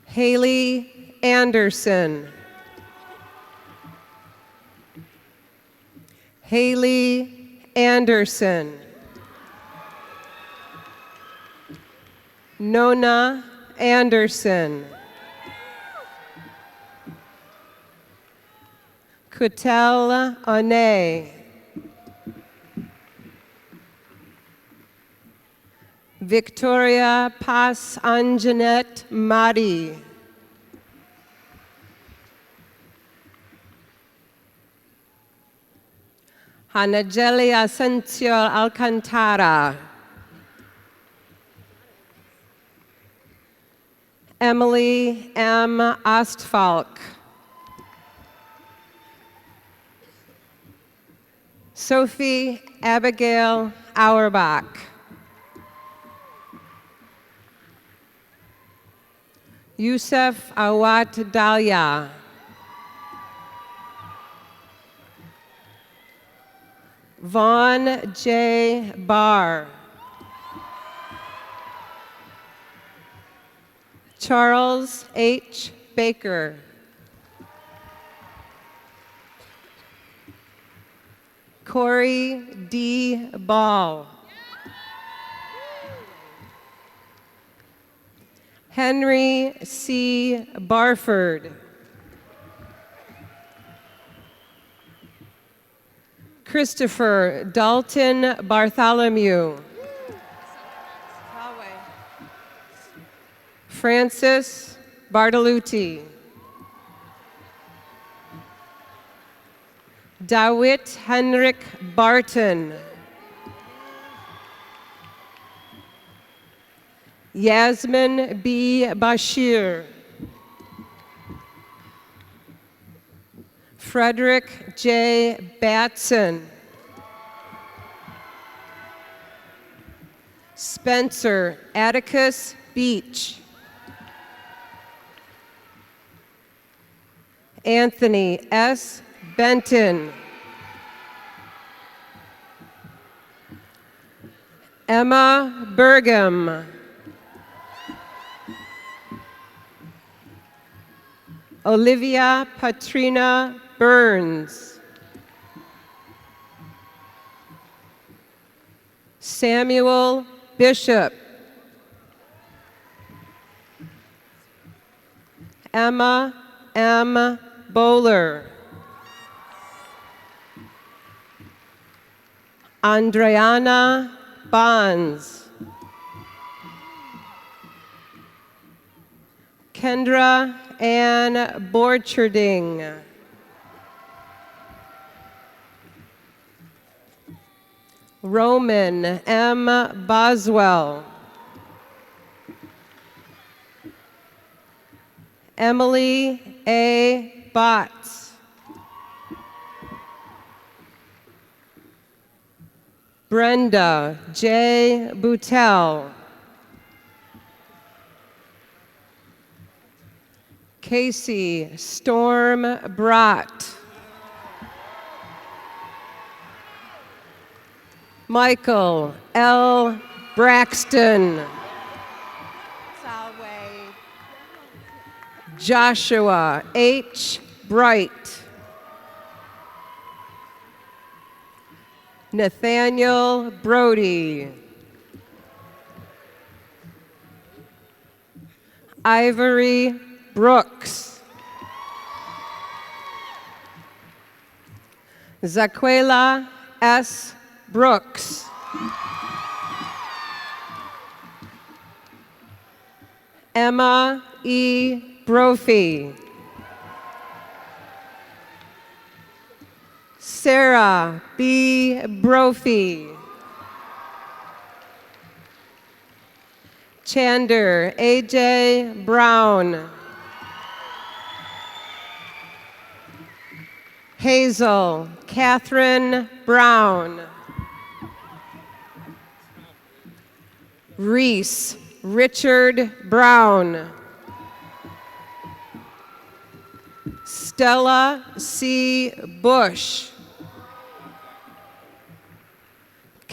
Haley Anderson. Haley Anderson. Nona Anderson. Kutel One. Victoria Pas Anjanet Madi. Hanageli Asensio Alcantara. Emily M. Ostfalk. Sophie Abigail Auerbach. Yusuf Awat Dalia. Vaughn J. Barr. Charles H. Baker. Corey D. Ball. Henry C. Barford. Christopher Dalton Bartholomew. Francis Bartolucci. Dawit Henrik Barton. Yasmin B. Bashir. Frederick J. Batson. Spencer Atticus Beach. Anthony S. Benton. Emma Burgum. Olivia Patrina Burns. Samuel Bishop. Emma M. Bowler. Andreana Bonds. Kendra Ann Borcherding. Roman M. Boswell. Emily A. Botts. Brenda J. Boutel. Casey Storm Brott. Michael L. Braxton. Joshua H. Bright. Nathaniel Brody. Ivory Brooks. Zaquela S. Brooks. Emma E. Brophy. Sarah B. Brophy. Chander A.J. Brown. Hazel Catherine Brown. Reese Richard Brown. Stella C. Bush.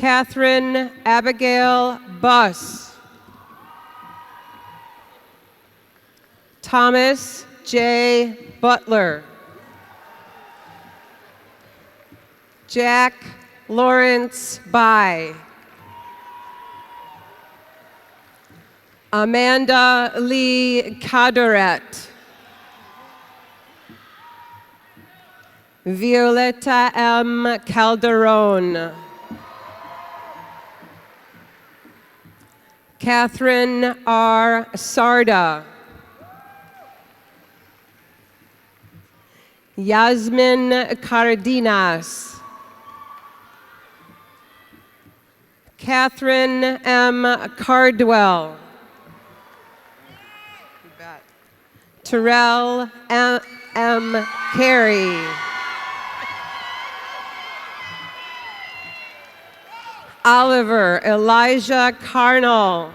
Catherine Abigail Buss. Thomas J. Butler. Jack Lawrence Bai. Amanda Lee Caderet. Violeta M. Calderon. Catherine R. Sarda. Yasmin Cardenas. Catherine M. Cardwell. Terrell M. Carey. Oliver Elijah Carnell.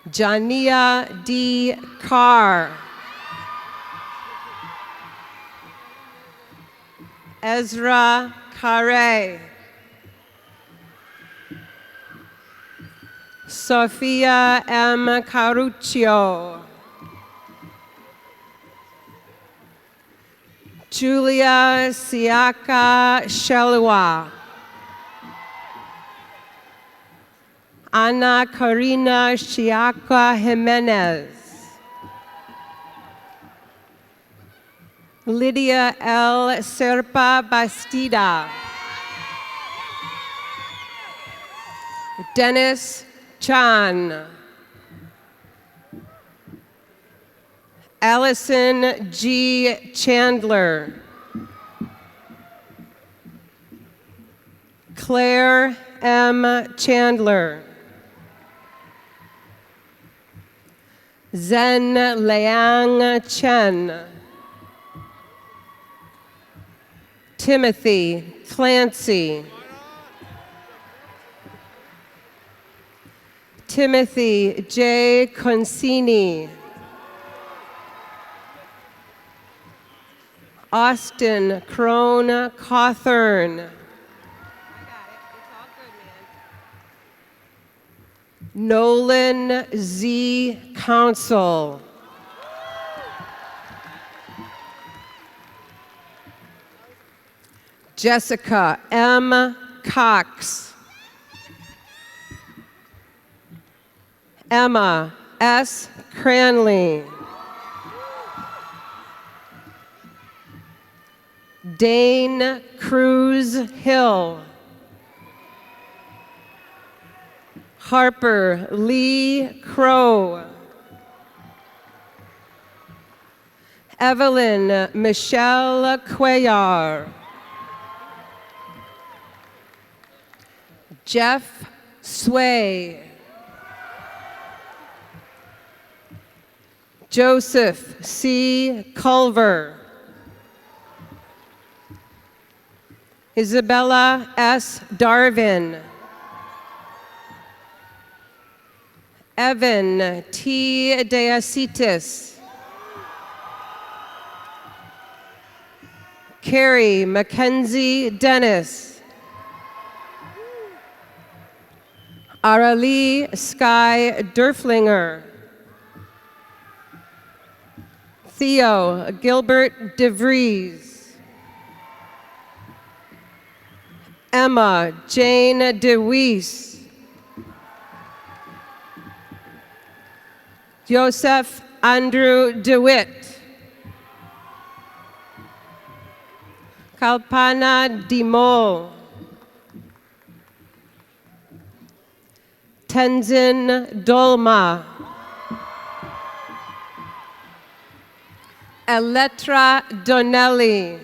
Jania D. Carr. Ezra Carre. Sophia M. Caruccio. Julia Siaka Shelwa. Ana Karina Shiaka Jimenez. Lydia L. Serpa Bastida. Dennis Chan. Allison G. Chandler. Claire M. Chandler. Zen Liang Chen. Timothy Clancy. Timothy J. Consini. Austin Crone Cawthorn. Nolan Z. Council. Jessica M. Cox. Emma S. Cranley. Dane Cruz Hill. Harper Lee Crow. Evelyn Michelle Cuellar. Jeff Sway. Joseph C. Culver. Isabella S. Darvin. Evan T. Deacitis. Carrie Mackenzie Dennis. Aralee Sky Derflinger. Theo Gilbert DeVries. Emma Jane DeWeese. Joseph Andrew DeWitt. Kalpana Dimo. Tenzin Dolma. Eletra Donnelly.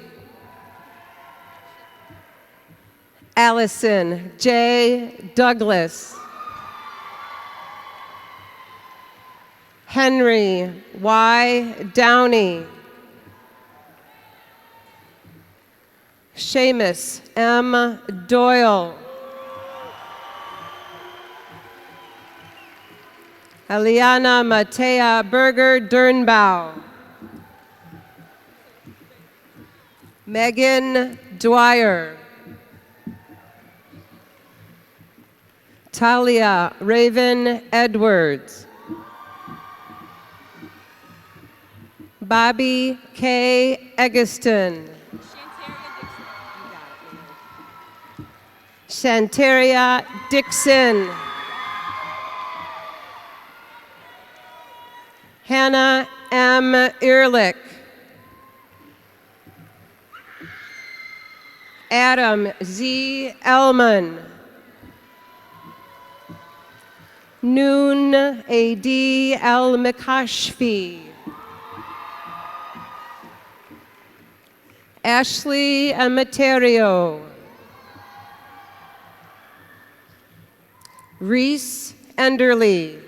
Allison J. Douglas. Henry Y. Downey. Seamus M. Doyle. Eliana Matea Berger Dernbau. Megan Dwyer. Talia Raven Edwards. Bobby K. Eggleston. Shantaria Dixon. Hannah M. Ehrlich. Adam Z. Elman. Noon A.D. El Mikashfi. Ashley Amaterio. Reese Enderly.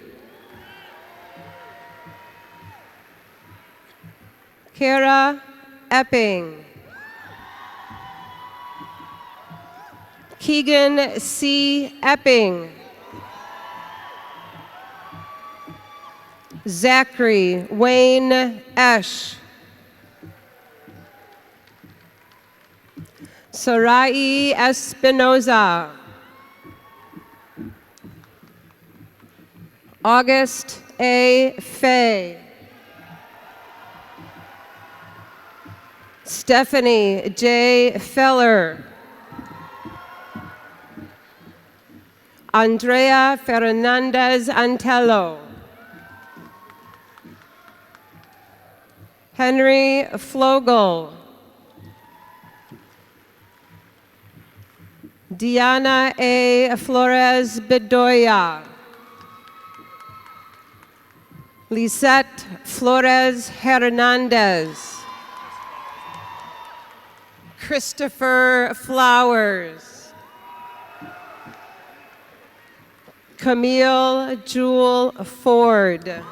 Kara Epping. Keegan C. Epping. Zachary Wayne Esch. Sarai Espinoza. August A. Fay. Stephanie J. Feller. Andrea Fernandez Antello. Henry Flogel. Diana A. Flores Bedoya. Lisette Flores Hernandez. Christopher Flowers. Camille Jewel Ford.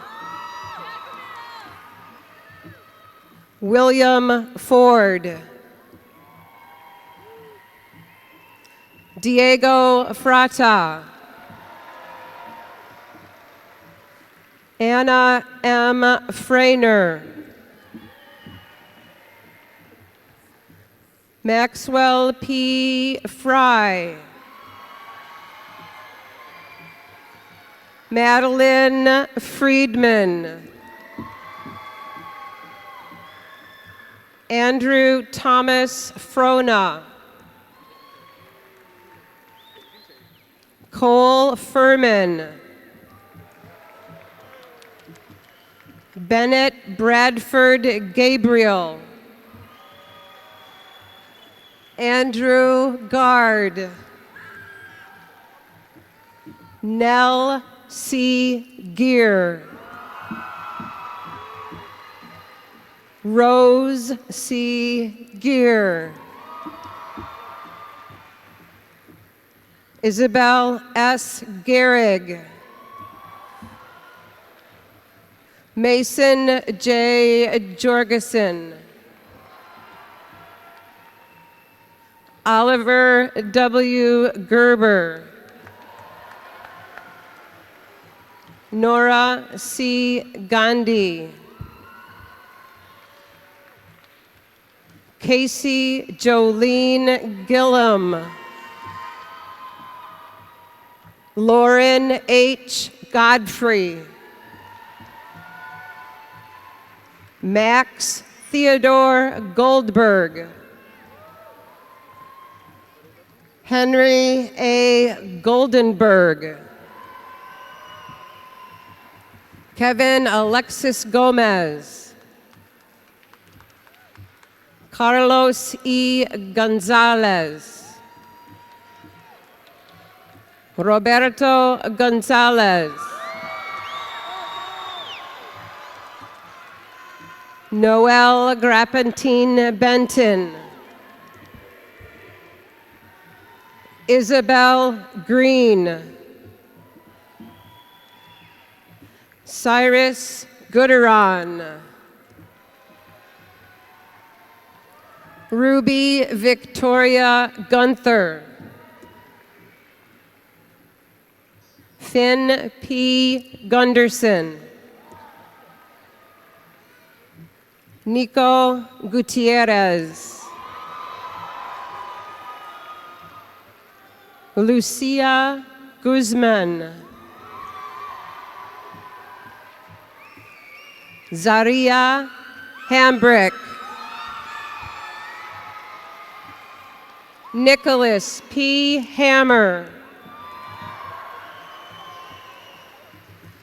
William Ford. Diego Frata. Anna M. Frainer. Maxwell P. Fry. Madeline Friedman. Andrew Thomas Frona. Cole Furman. Bennett Bradford Gabriel. Andrew Gard. Nell C. Gear. Rose C. Gear. Isabel S. Gehrig. Mason J. Jorgensen. Oliver W. Gerber. Nora C. Gandhi. Casey Jolene Gillum. Lauren H. Godfrey. Max Theodore Goldberg. Henry A. Goldenberg. Kevin Alexis Gomez. Carlos E. Gonzalez. Roberto Gonzalez. Noel Grappentine Benton. Isabel Green. Cyrus Gooderon. Ruby Victoria Gunther. Finn P. Gunderson. Nico Gutierrez. Lucia Guzman. Zaria Hambrick. Nicholas P. Hammer.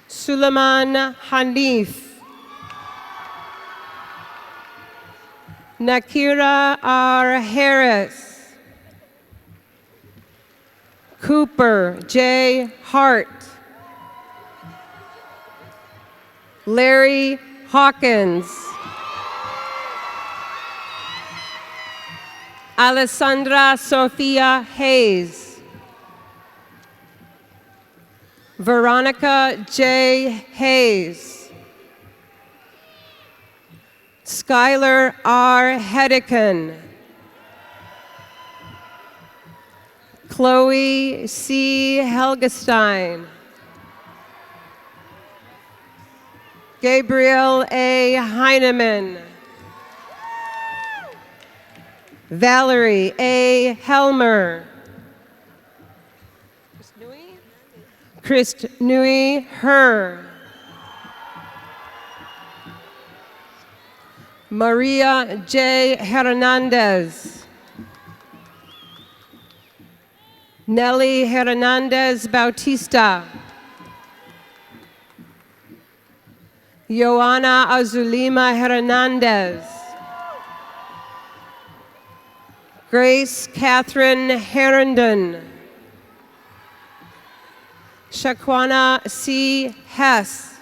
Suleiman Hanif. Nakira R. Harris. Cooper J. Hart. Larry Hawkins. Alessandra Sophia Hayes. Veronica J. Hayes. Skylar R. Hedican. Chloe C. Helgestein. Gabriel A. Heineman. Valerie A. Helmer. Chris Nui Her. Maria J. Hernandez. Nelly Hernandez Bautista. Joana Azulima Hernandez. Grace Catherine Herndon. Shaquana C. Hess.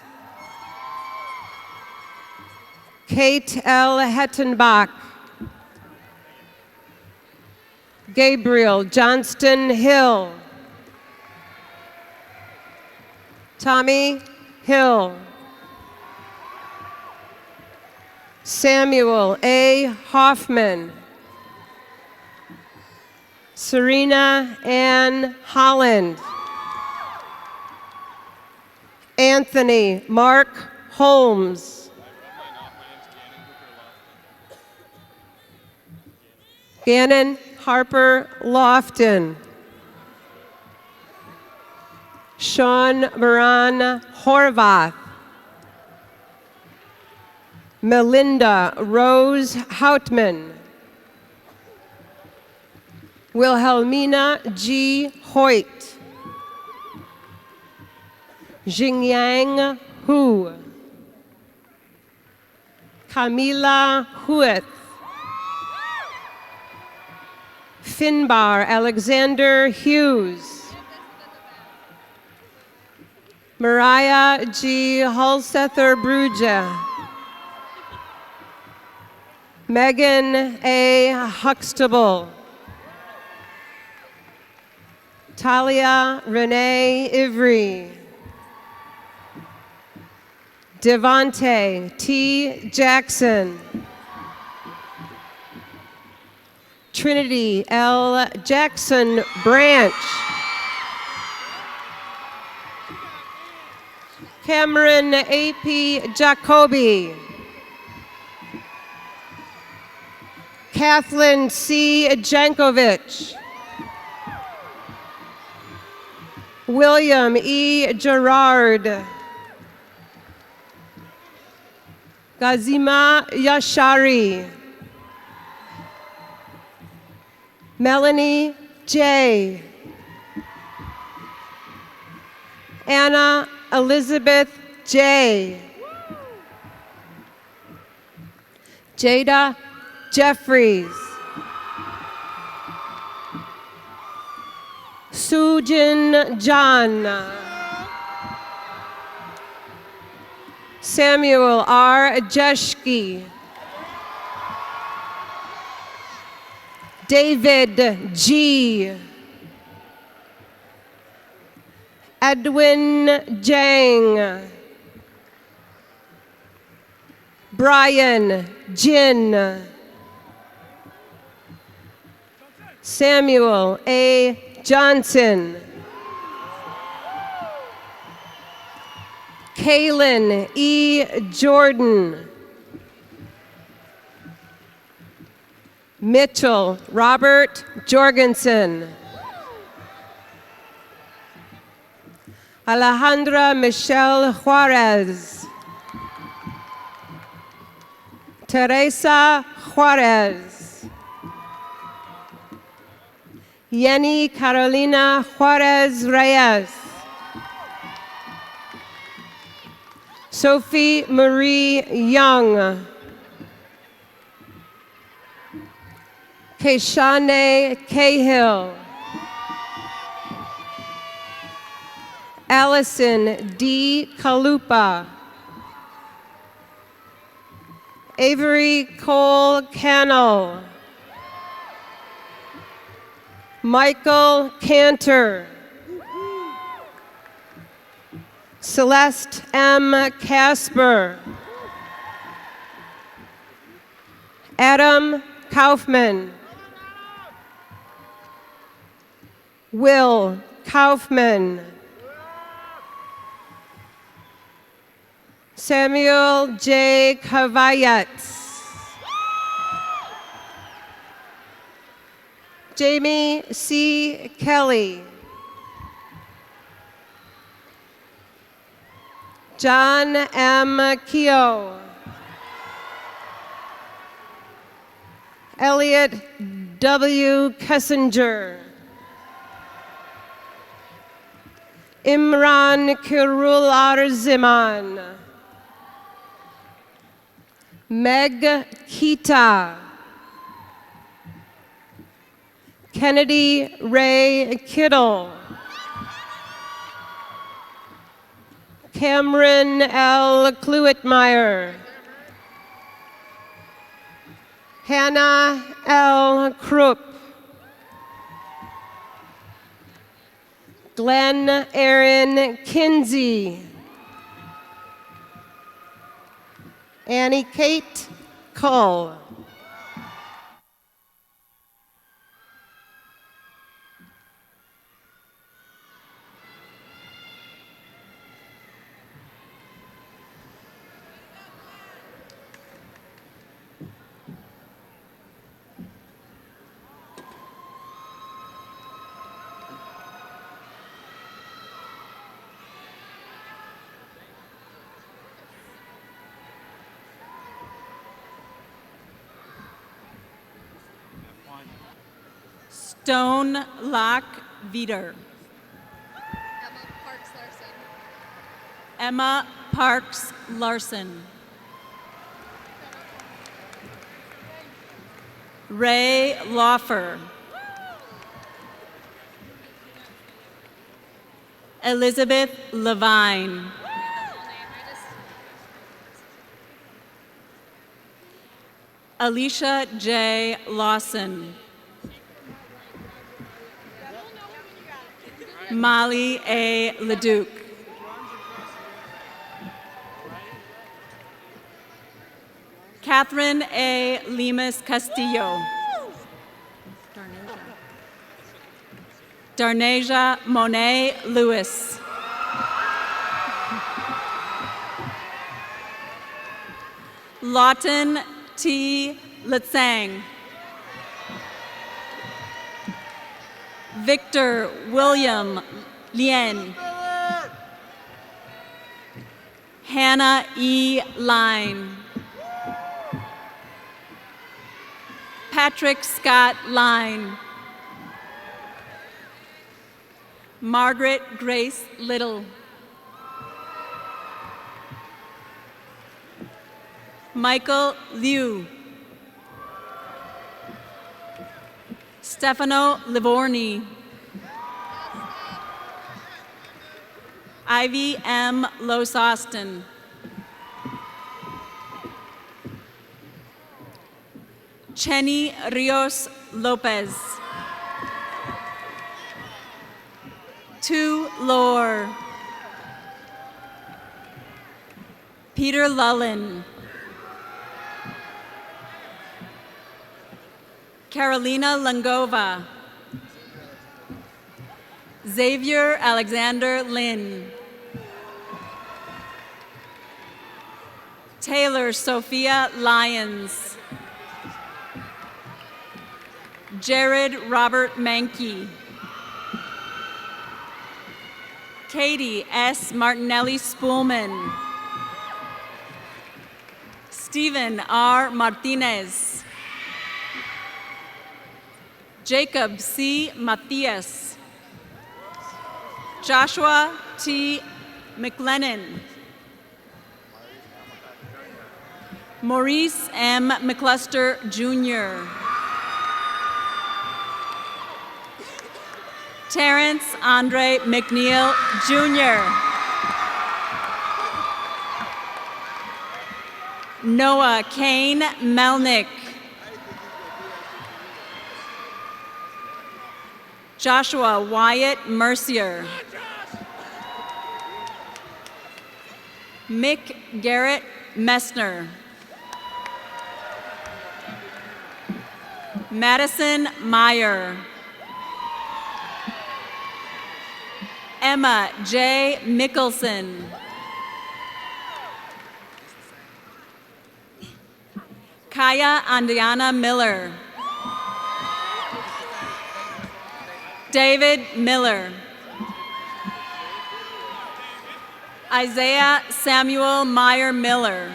Kate L. Hettenbach. Gabriel Johnston Hill. Tommy Hill. Samuel A. Hoffman. Serena Ann Holland. Anthony Mark Holmes. Gannon Harper Lofton. Sean Moran Horvath. Melinda Rose Houtman. Wilhelmina G. Hoyt. Jingyang Hu. Camila Hueth. Finbar Alexander Hughes. Mariah G. Hulsether Bruja. Megan A. Huxtable. Talia Renee Ivry. Devonte T. Jackson. Trinity L. Jackson Branch. Cameron A.P. Jacoby. Kathleen C. Jankovic. William E. Gerard. Gazima Yashari. Melanie J. Anna Elizabeth J. Jada Jeffries. Sujin John. Samuel R. Jeshki. David G. Edwin Jang. Brian Jin. Samuel A. Johnson. Kaylin E. Jordan. Mitchell Robert Jorgensen. Alejandra Michelle Juarez. Teresa Juarez. Yenny Carolina Juarez Reyes. Sophie Marie Young. Keshane Cahill. Allison D. Kalupa. Avery Cole Cannell. Michael Cantor. Celeste M. Casper. Adam Kaufman. Will Kaufman. Samuel J. Kavayat. Jamie C. Kelly. John M. Keogh. Elliot W. Kessinger. Imran Kirul Arziman. Meg Kita. Kennedy Ray Kittle. Cameron L. Kluitmeyer. Hannah L. Krupp. Glenn Aaron Kinsey. Annie Kate Cull. Stone Lock Veeder. Emma Parks Larson. Ray Lawfer. Elizabeth Levine. Alicia J. Lawson. Molly A. Leduc. Catherine A. Lemus Castillo. Darnasia Monet Lewis. Lawton T. Litsang. Victor William Lien. Hannah E. Line. Patrick Scott Line. Margaret Grace Little. Michael Liu. Stefano Livorni. Ivy M. Los Austin. Chenny Rios Lopez. Tu Lore. Peter Lullin. Carolina Langova. Xavier Alexander Lynn. Taylor Sophia Lyons. Jared Robert Mankey. Katie S. Martinelli Spoolman. Stephen R. Martinez. Jacob C. Matias. Joshua T. McLennan. Maurice M. McCluster, Jr. Terrence Andre McNeil, Jr. Noah Kane Melnick. Joshua Wyatt Mercier. Mick Garrett Messner. Madison Meyer. Emma J. Mickelson. Kaya Andiana Miller. David Miller. Isaiah Samuel Meyer Miller.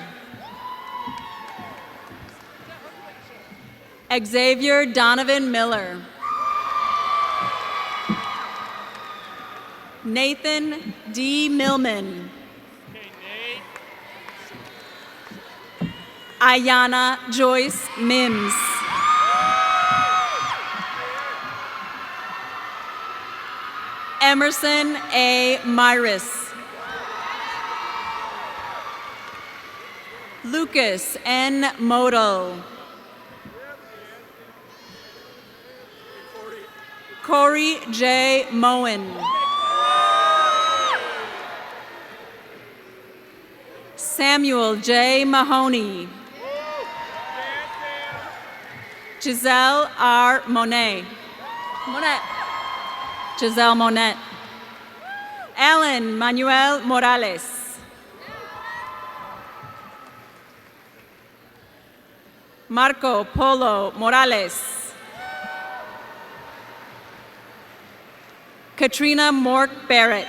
Xavier Donovan Miller. Nathan D. Millman. Ayana Joyce Mims. Emerson A. Myris. Lucas N. Modal. Corey J. Moen. Samuel J. Mahoney. Giselle R. Monet. Giselle Monet. Alan Manuel Morales. Marco Polo Morales. Katrina Mork Barrett.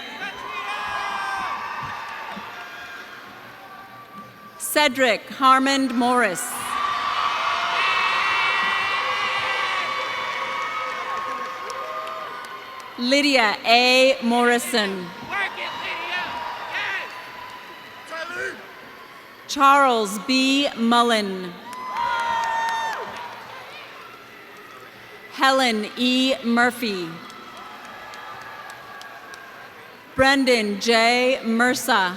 Cedric Harmond Morris. Lydia A. Morrison. Charles B. Mullen. Helen E. Murphy. Brendan J. Mursa.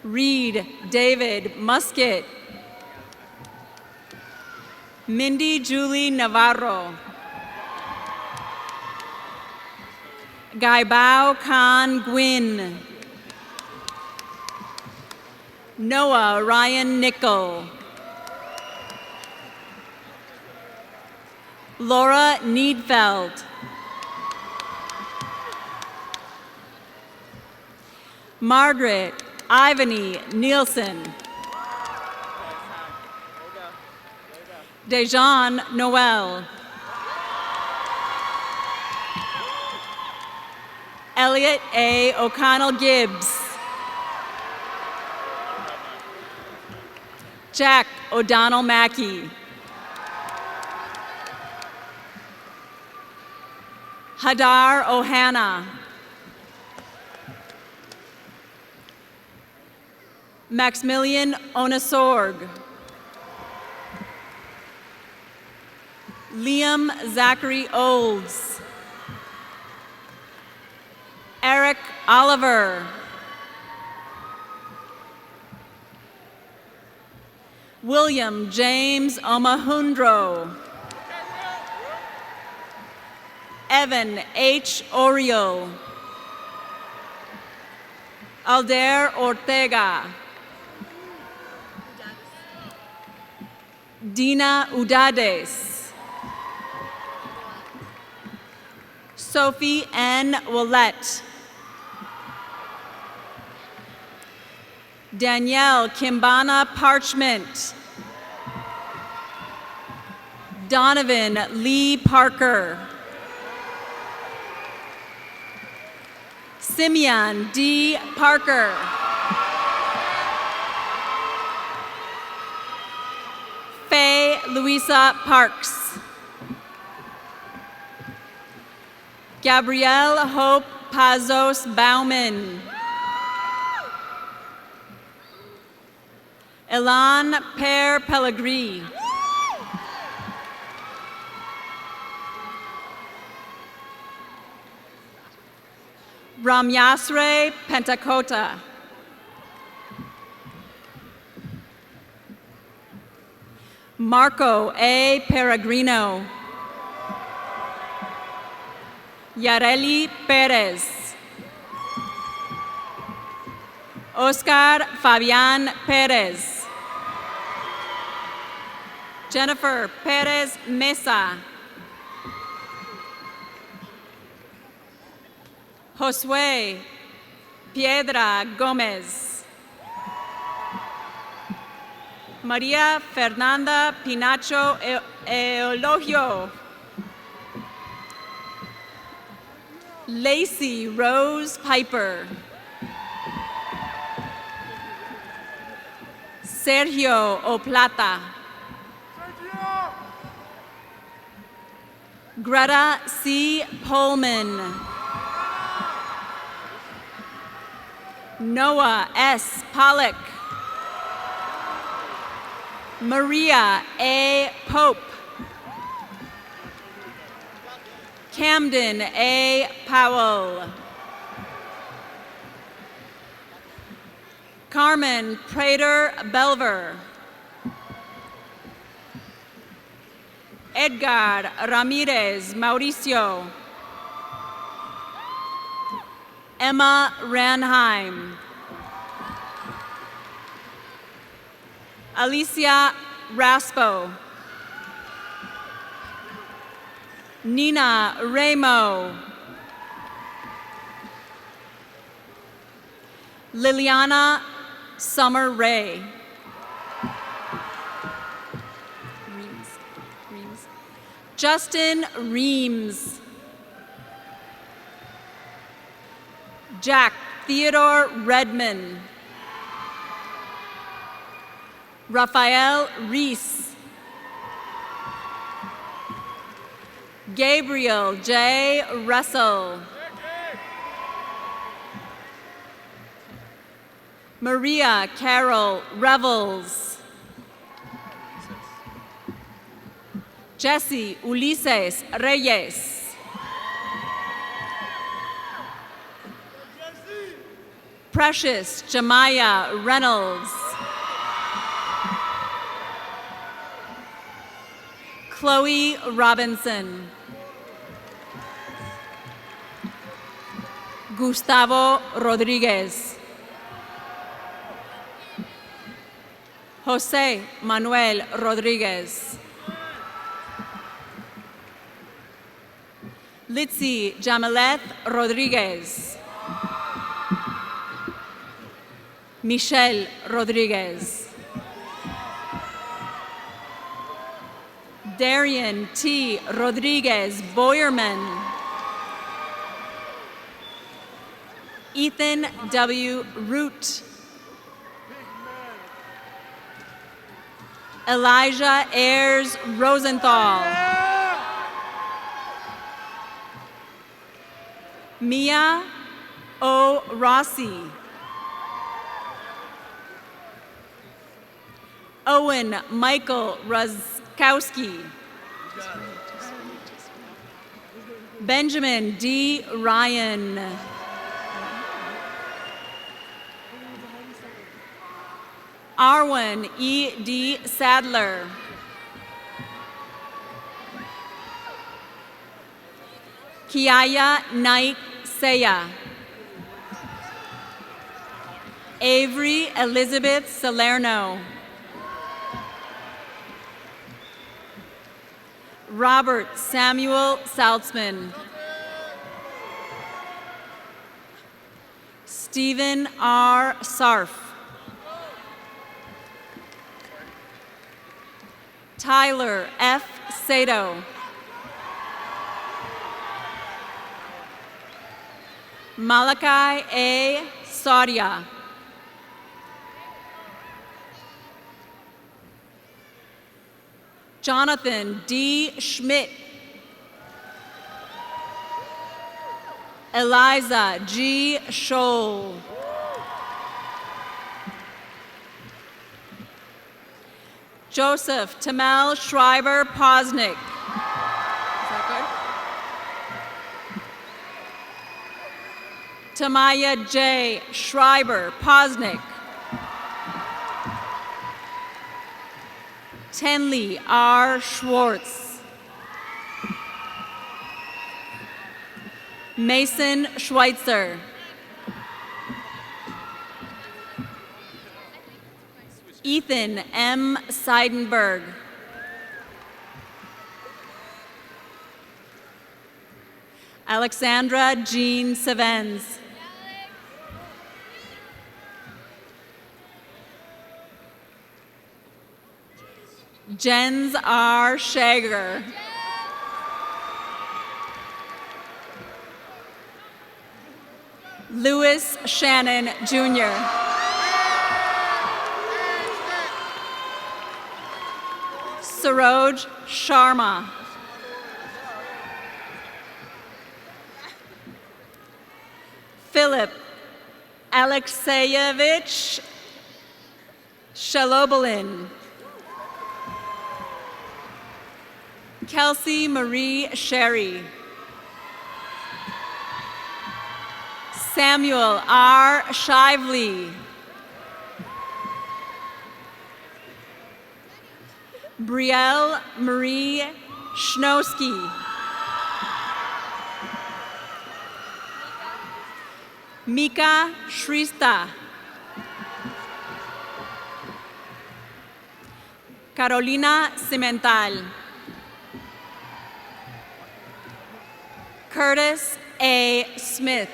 Reed David Musket. Mindy Julie Navarro. Gaibao Khan Gwyn. Noah Ryan Nickel. Laura Needfeld. Margaret Ivany Nielsen. Dejan Noel. Elliot A. O'Connell Gibbs. Jack O'Donnell Mackey. Hadar Ohana. Maximilian Onasorg. Liam Zachary Olds. Eric Oliver. William James Omahundro. Evan H. Oriol. Alder Ortega. Dina Udades. Sophie N. Willette. Danielle Kimbana Parchment. Donovan Lee Parker. Simeon D. Parker. Faye Louisa Parks. Gabrielle Hope Pazos Bauman. Elan Per Pellegrini. Ramyasre Pentakota. Marco A. Peregrino. Yareli Perez. Oscar Fabian Perez. Jennifer Perez Mesa. Josue Piedra Gomez. Maria Fernanda Pinacho Eulogio. Lacey Rose Piper. Sergio Oplata. Greta C. Pullman. Noah S. Pollock. Maria A. Pope. Camden A. Powell. Carmen Prater Belver. Edgar Ramirez Mauricio. Emma Ranheim. Alicia Raspo. Nina Ramo. Liliana Summer Ray. Justin Reams. Jack Theodore Redman. Raphael Reese. Gabriel J. Russell. Maria Carol Revels. Jesse Ulises Reyes. Precious Jemiah Reynolds. Chloe Robinson. Gustavo Rodriguez. Jose Manuel Rodriguez. Litzy Jamaleth Rodriguez. Michelle Rodriguez. Darian T. Rodriguez Boyerman. Ethan W. Root. Elijah Ayers Rosenthal. Mia O. Rossi. Owen Michael Ruskowski. Benjamin D. Ryan. Arwen E. D. Sadler. Kiaya Knight Saya. Avery Elizabeth Salerno. Robert Samuel Saltzman. Stephen R. Sarf. Tyler F. Sato. Malachi A. Saudia. Jonathan D. Schmidt. Eliza G. Scholl. Joseph Tamel Schreiber Posnick. Is that good? Tamaya J. Schreiber Posnick. Tenley R. Schwartz. Mason Schweitzer. Ethan M. Seidenberg. Alexandra Jean Savens. Jens R. Shager. Louis Shannon Jr. Saroj Sharma. Philip Alexeyevich Shalobalin. Kelsey Marie Sherry. Samuel R. Shively. Brielle Marie Schnowski. Mika Shrista. Carolina Cimental. Curtis A. Smith.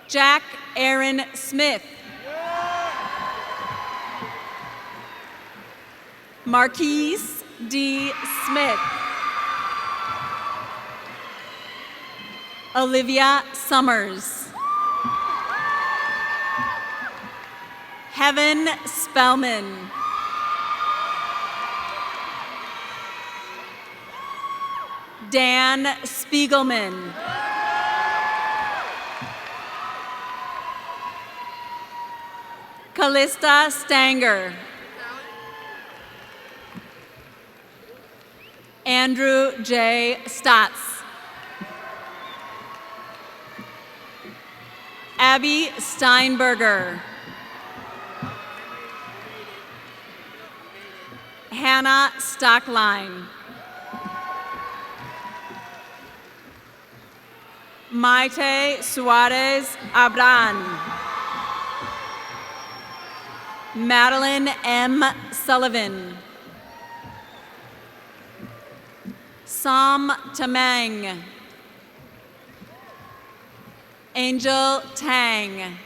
Jack Aaron Smith. Marquise D. Smith. Olivia Summers. Heaven Spellman. Dan Spiegelman. Callista Stanger. Andrew J. Stotts. Abby Steinberger. Hannah Stockline. Maite Suarez Abran. Madeline M. Sullivan. Sam Tamang. Angel Tang.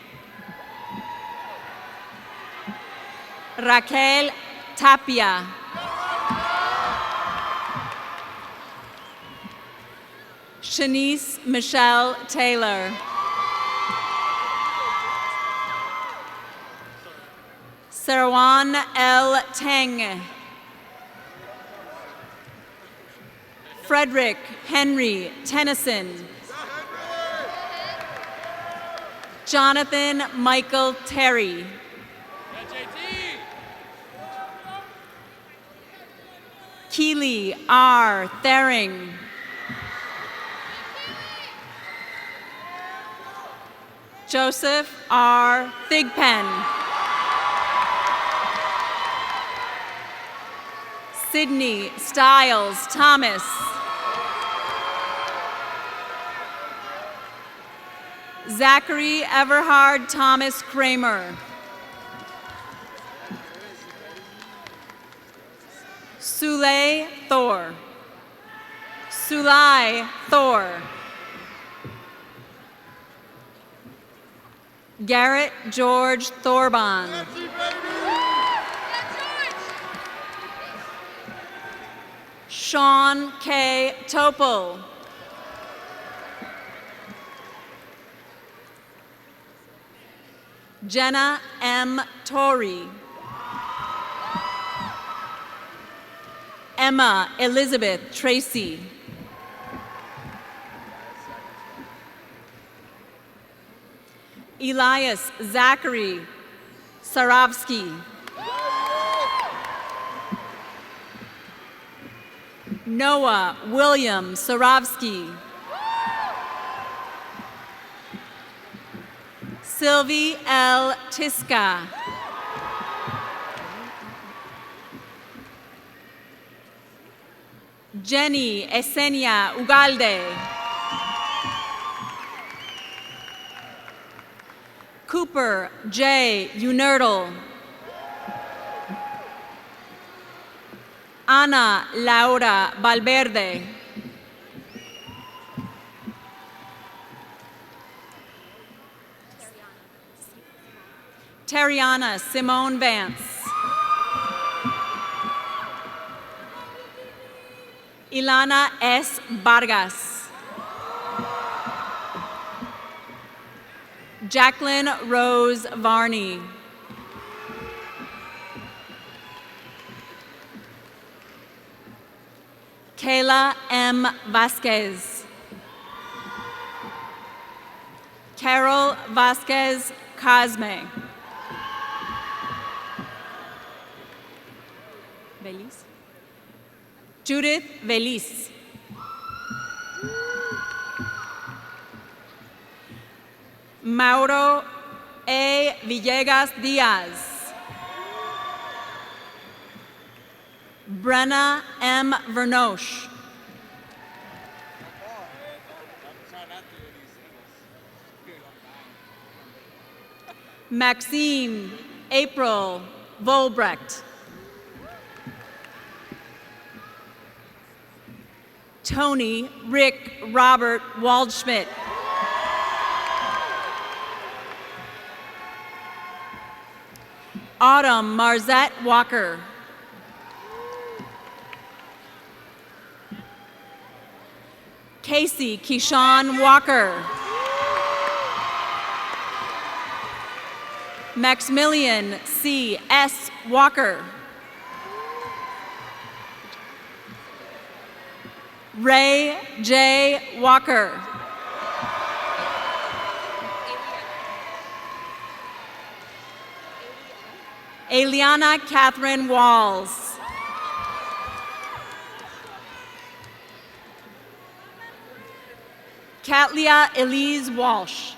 Raquel Tapia. Shanice Michelle Taylor. Sarwan L. Teng. Frederick Henry Tennyson. Jonathan Michael Terry. Keely R. Thering. Joseph R. Thigpen. Sydney Stiles Thomas. Zachary Everhard Thomas Kramer. Sule Thor. Sulai Thor. Garrett George Thorbon. Sean K. Topol. Jenna M. Torrey. Emma Elizabeth Tracy. Elias Zachary Sarovsky. Noah William Sarovsky. Sylvie L. Tiska. Jenny Esenia Ugalde. Cooper J. Unerdle. Ana Laura Valverde. Terriana Simone Vance. Ilana S. Vargas. Jacqueline Rose Varney. Kayla M. Vasquez. Carol Vasquez Cosme. Velis. Judith Velis. Mauro A. Villegas Diaz. Brenna M. Vernoche. Maxine April Volbrecht. Tony Rick Robert Waldschmidt. Autumn Marzette Walker. Casey Keyshawn Walker. Maximilian C. S. Walker. Ray J. Walker. Eliana Catherine Walls. Katlia Elise Walsh.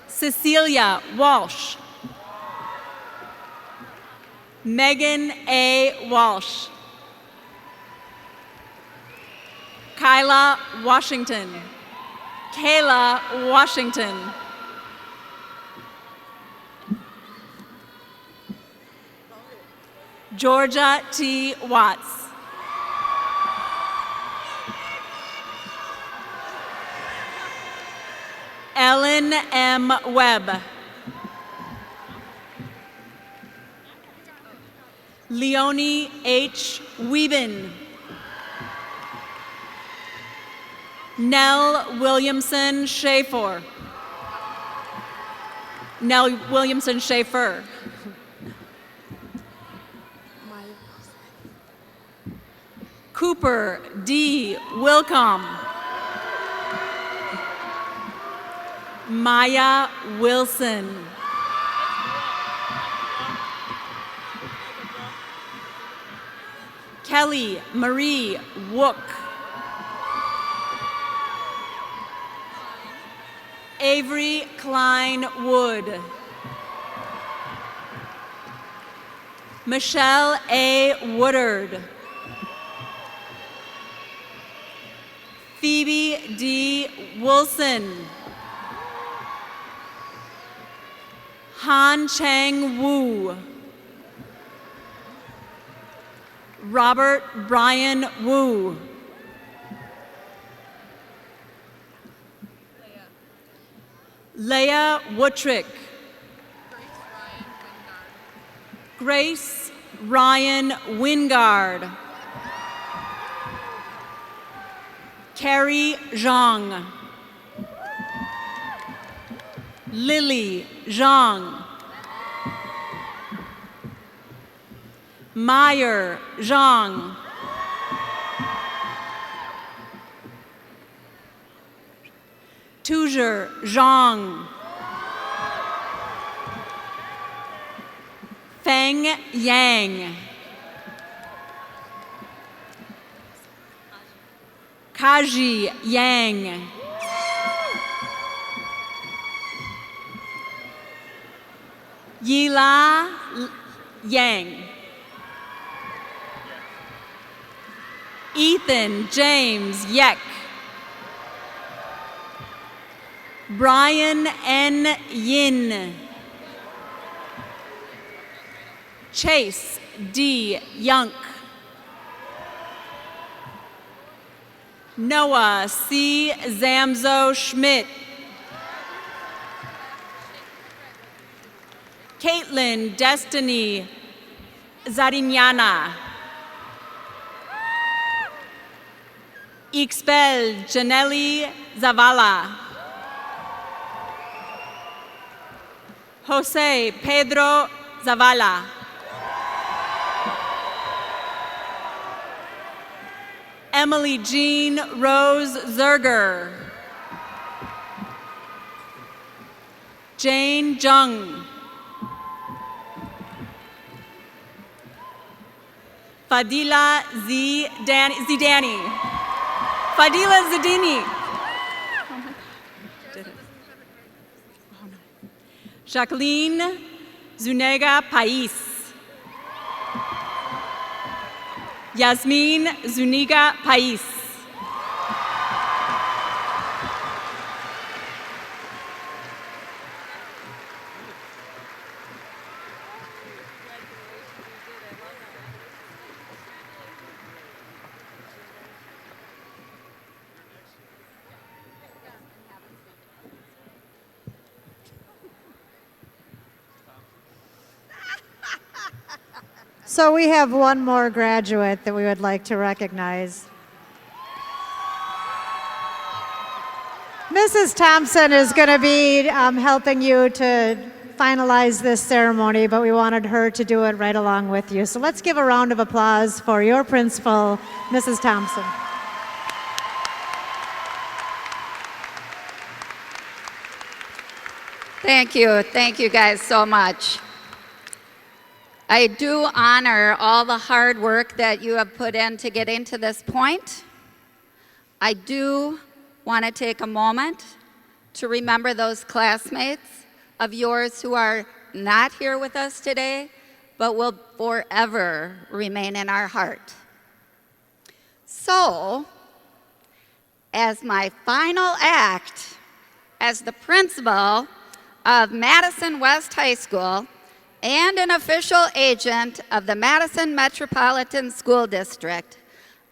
Cecilia Walsh. Megan A. Walsh. Kyla Washington. Kayla Washington. Georgia T. Watts. Ellen M. Webb. Leonie H. Wieben. Nell Williamson Schaefer. Nell Williamson Schaefer. Cooper D. Wilcom. Maya Wilson. Kelly Marie Wook. Avery Klein Wood. Michelle A. Woodard. Phoebe D. Wilson. Han Chang Wu. Robert Brian Wu. Leah Woodrick. Grace Ryan Wingard. Carrie Zhang. Lily Zhang. Meyer Zhang. Tujer Zhang. Feng Yang. Kaji Yang. Yila Yang. Ethan James Yek. Brian N. Yin. Chase D. Yunk. Noah C. Zamzo Schmidt. Caitlin Destiny Zarinyana. Ixbel Janelli Zavala. Jose Pedro Zavala. Emily Jean Rose Zerger. Jane Jung. Fadila Zidani. Fadila Zidini. Jacqueline Zuniga Pais. Yasmin Zuniga Pais. So we have one more graduate that we would like to recognize. Mrs. Thompson is going to be helping you to finalize this ceremony, but we wanted her to do it right along with you. So let's give a round of applause for your principal, Mrs. Thompson. Thank you. Thank you guys so much. I do honor all the hard work that you have put in to getting to this point. I do want to take a moment to remember those classmates of yours who are not here with us today, but will forever remain in our heart. So, as my final act as the principal of Madison West High School, and an official agent of the Madison Metropolitan School District,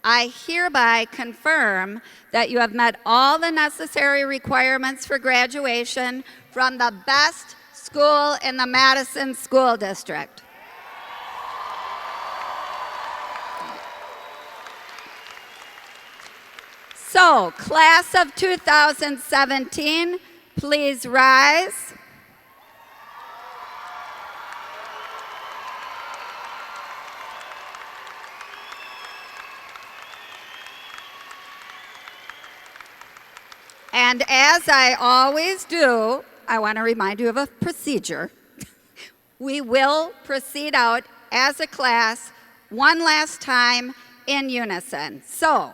I hereby confirm that you have met all the necessary requirements for graduation from the best school in the Madison School District. So, class of 2017, please rise. And as I always do, I want to remind you of a procedure. We will proceed out as a class one last time in unison. So,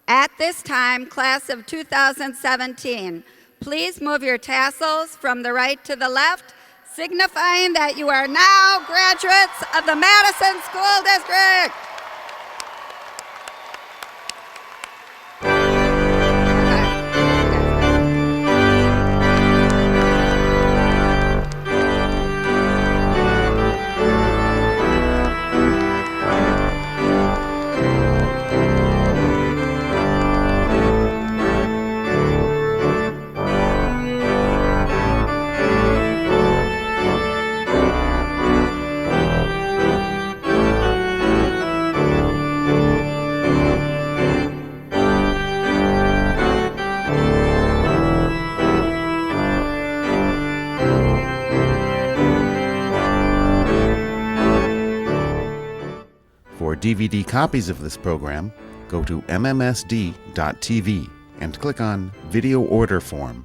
at this time, class of 2017, please move your tassels from the right to the left, signifying that you are now graduates of the Madison School District. For DVD copies of this program, go to mmsd.tv and click on Video Order Form.